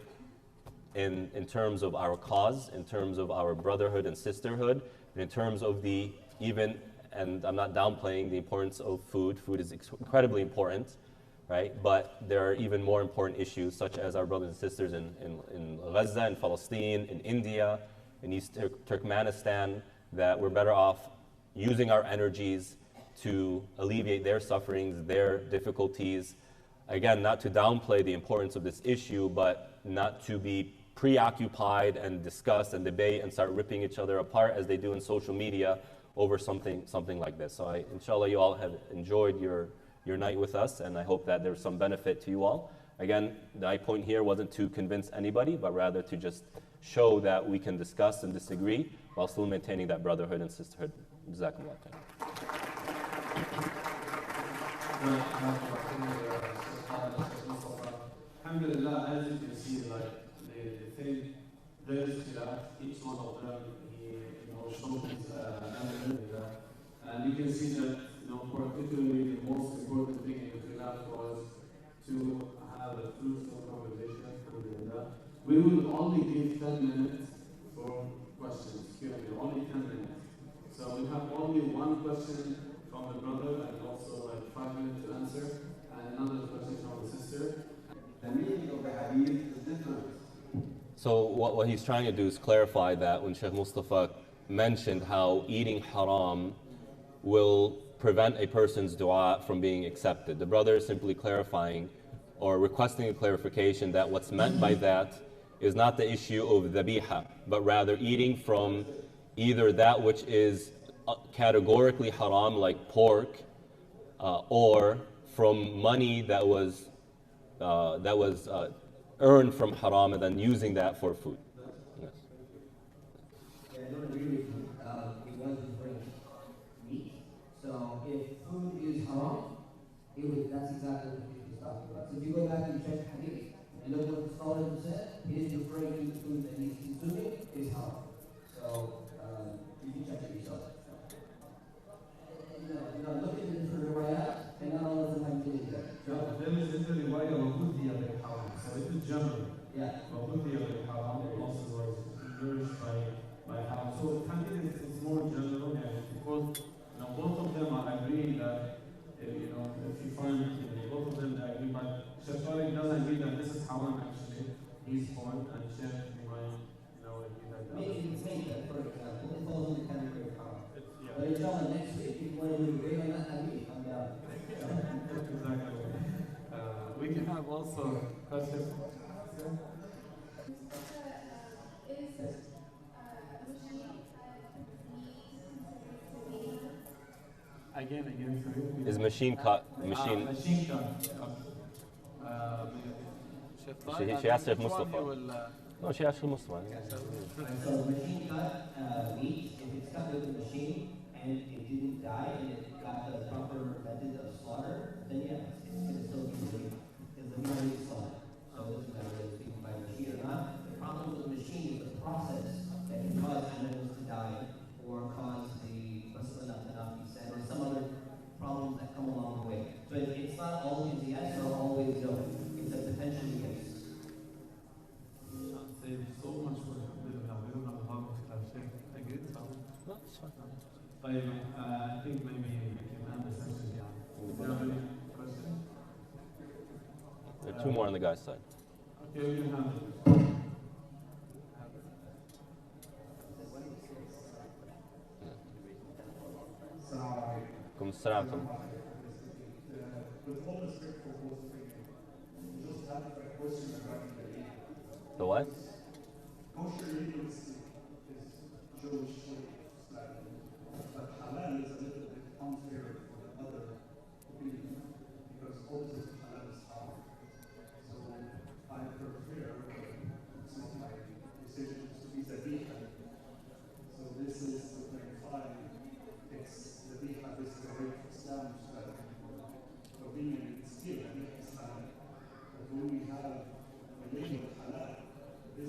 in terms of our cause, in terms of our brotherhood and sisterhood, and in terms of the even, and I'm not downplaying the importance of food. Food is incredibly important, right? But there are even more important issues, such as our brothers and sisters in Gaza, in Palestine, in India, in East Turkmenistan, that we're better off using our energies to alleviate their sufferings, their difficulties. Again, not to downplay the importance of this issue, but not to be preoccupied and discuss and debate and start ripping each other apart as they do in social media over something like this. So inshallah, you all have enjoyed your night with us, and I hope that there's some benefit to you all. Again, my point here wasn't to convince anybody, but rather to just show that we can discuss and disagree while still maintaining that brotherhood and sisterhood. Jazakumullah khair. Alhamdulillah, as you can see, like the thing, there is khilaf. Each one of them, shows his element, and you can see that, particularly the most important thing in the khilaf was to have a fruitful conversation. Alhamdulillah. We will only give 10 minutes for questions. Only 10 minutes. So we have only one question from the brother, and also like 5 minutes to answer, and another question from the sister. The meaning of the hadith is different. So what he's trying to do is clarify that when Sheikh Mustafa mentioned how eating haram will prevent a person's dua from being accepted, the brother is simply clarifying or requesting a clarification that what's meant by that is not the issue of Zabiha, but rather eating from either that which is categorically haram, like pork, or from money that was earned from haram and then using that for food. Yes. Yeah, I don't agree with you. It wasn't for meat. So if food is haram, that's exactly what he's talking about. So if you go back and check hadith and look what the scholar said, it is referring to the food that he's consuming is haram. So you can check it yourself. Look at the different riwayat, and not all of them have to do that. There is a riwayah وَبُدِّيَ بِالْحَرَامِ. So it is general. Yeah. وَبُدِّيَ بِالْحَرَامِ also was nourished by haram. So hadith is more general, because both of them are agreeing that if you find both of them agree, but Sheikh Tarik does agree that this is haram actually. He's point, and Sheikh might agree that. Maybe it's made that, for example, it falls in the category of haram. But inshallah, next week, if you want to do great on that hadith, I'm down. Exactly. We can have also questions. Again, sorry. Is machine cut? Machine cut. She asked Sheikh Mustafa. No, she asked Sheikh Mustafa. So machine cut meat, if it's cut with a machine and it didn't die and it got the proper method of slaughter, then yeah, it's going to still be legal. Because the meat is slaughtered. So it doesn't matter whether it's being by a machine or not. The problem with the machine is the process that can cause animals to die or cause the muscle not to be said or some other problems that come along the way. So it's not always yes or always no. It's a potential yes. So much for I think maybe we can end the session here. Do you have any questions? There are two more on the guy's side. Okay, we can have it. Salam. With all respect for both of you, just have a question regarding the Eid. The what? Kosher Eid is Jewish Islam, but Halal is a little bit unfair for the other opinion, because opposite Halal is haram. So I prefer, it's not my decision, to be Zabiha. So this is to clarify, it's Zabiha is the way of Islam, opinion is still Islam. But when we have a label halal, this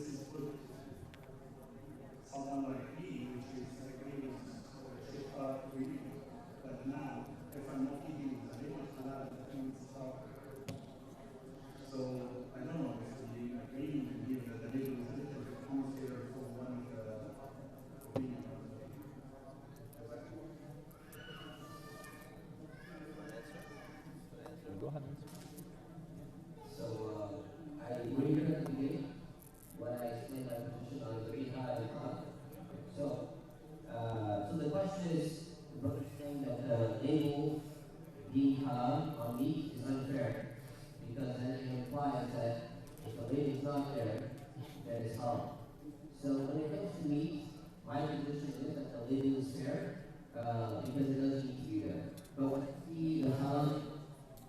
because it doesn't need to be there. But when I see the halal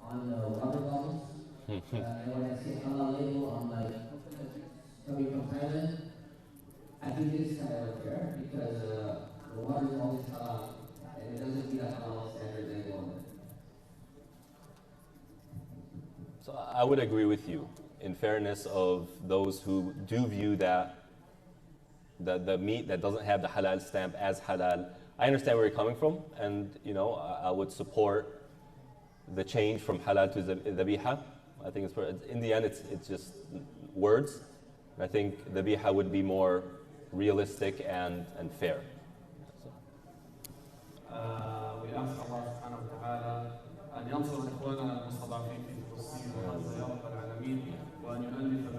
on the water bottles, and when I see halal label on like coming from Thailand, I think it's kind of unfair because the water is always halal and it doesn't meet a halal standard label on it. So I would agree with you in fairness of those who do view that the meat that doesn't have the halal stamp as halal. I understand where you're coming from, and I would support the change from halal to Zabiha. I think in the end it's just words. I think Zabiha would be more realistic and fair. We ask Allah subhanahu wa ta'ala أن ينصر إخواننا المستضعفين في فلسطين وغزة يا رب العالمين وأن يؤلف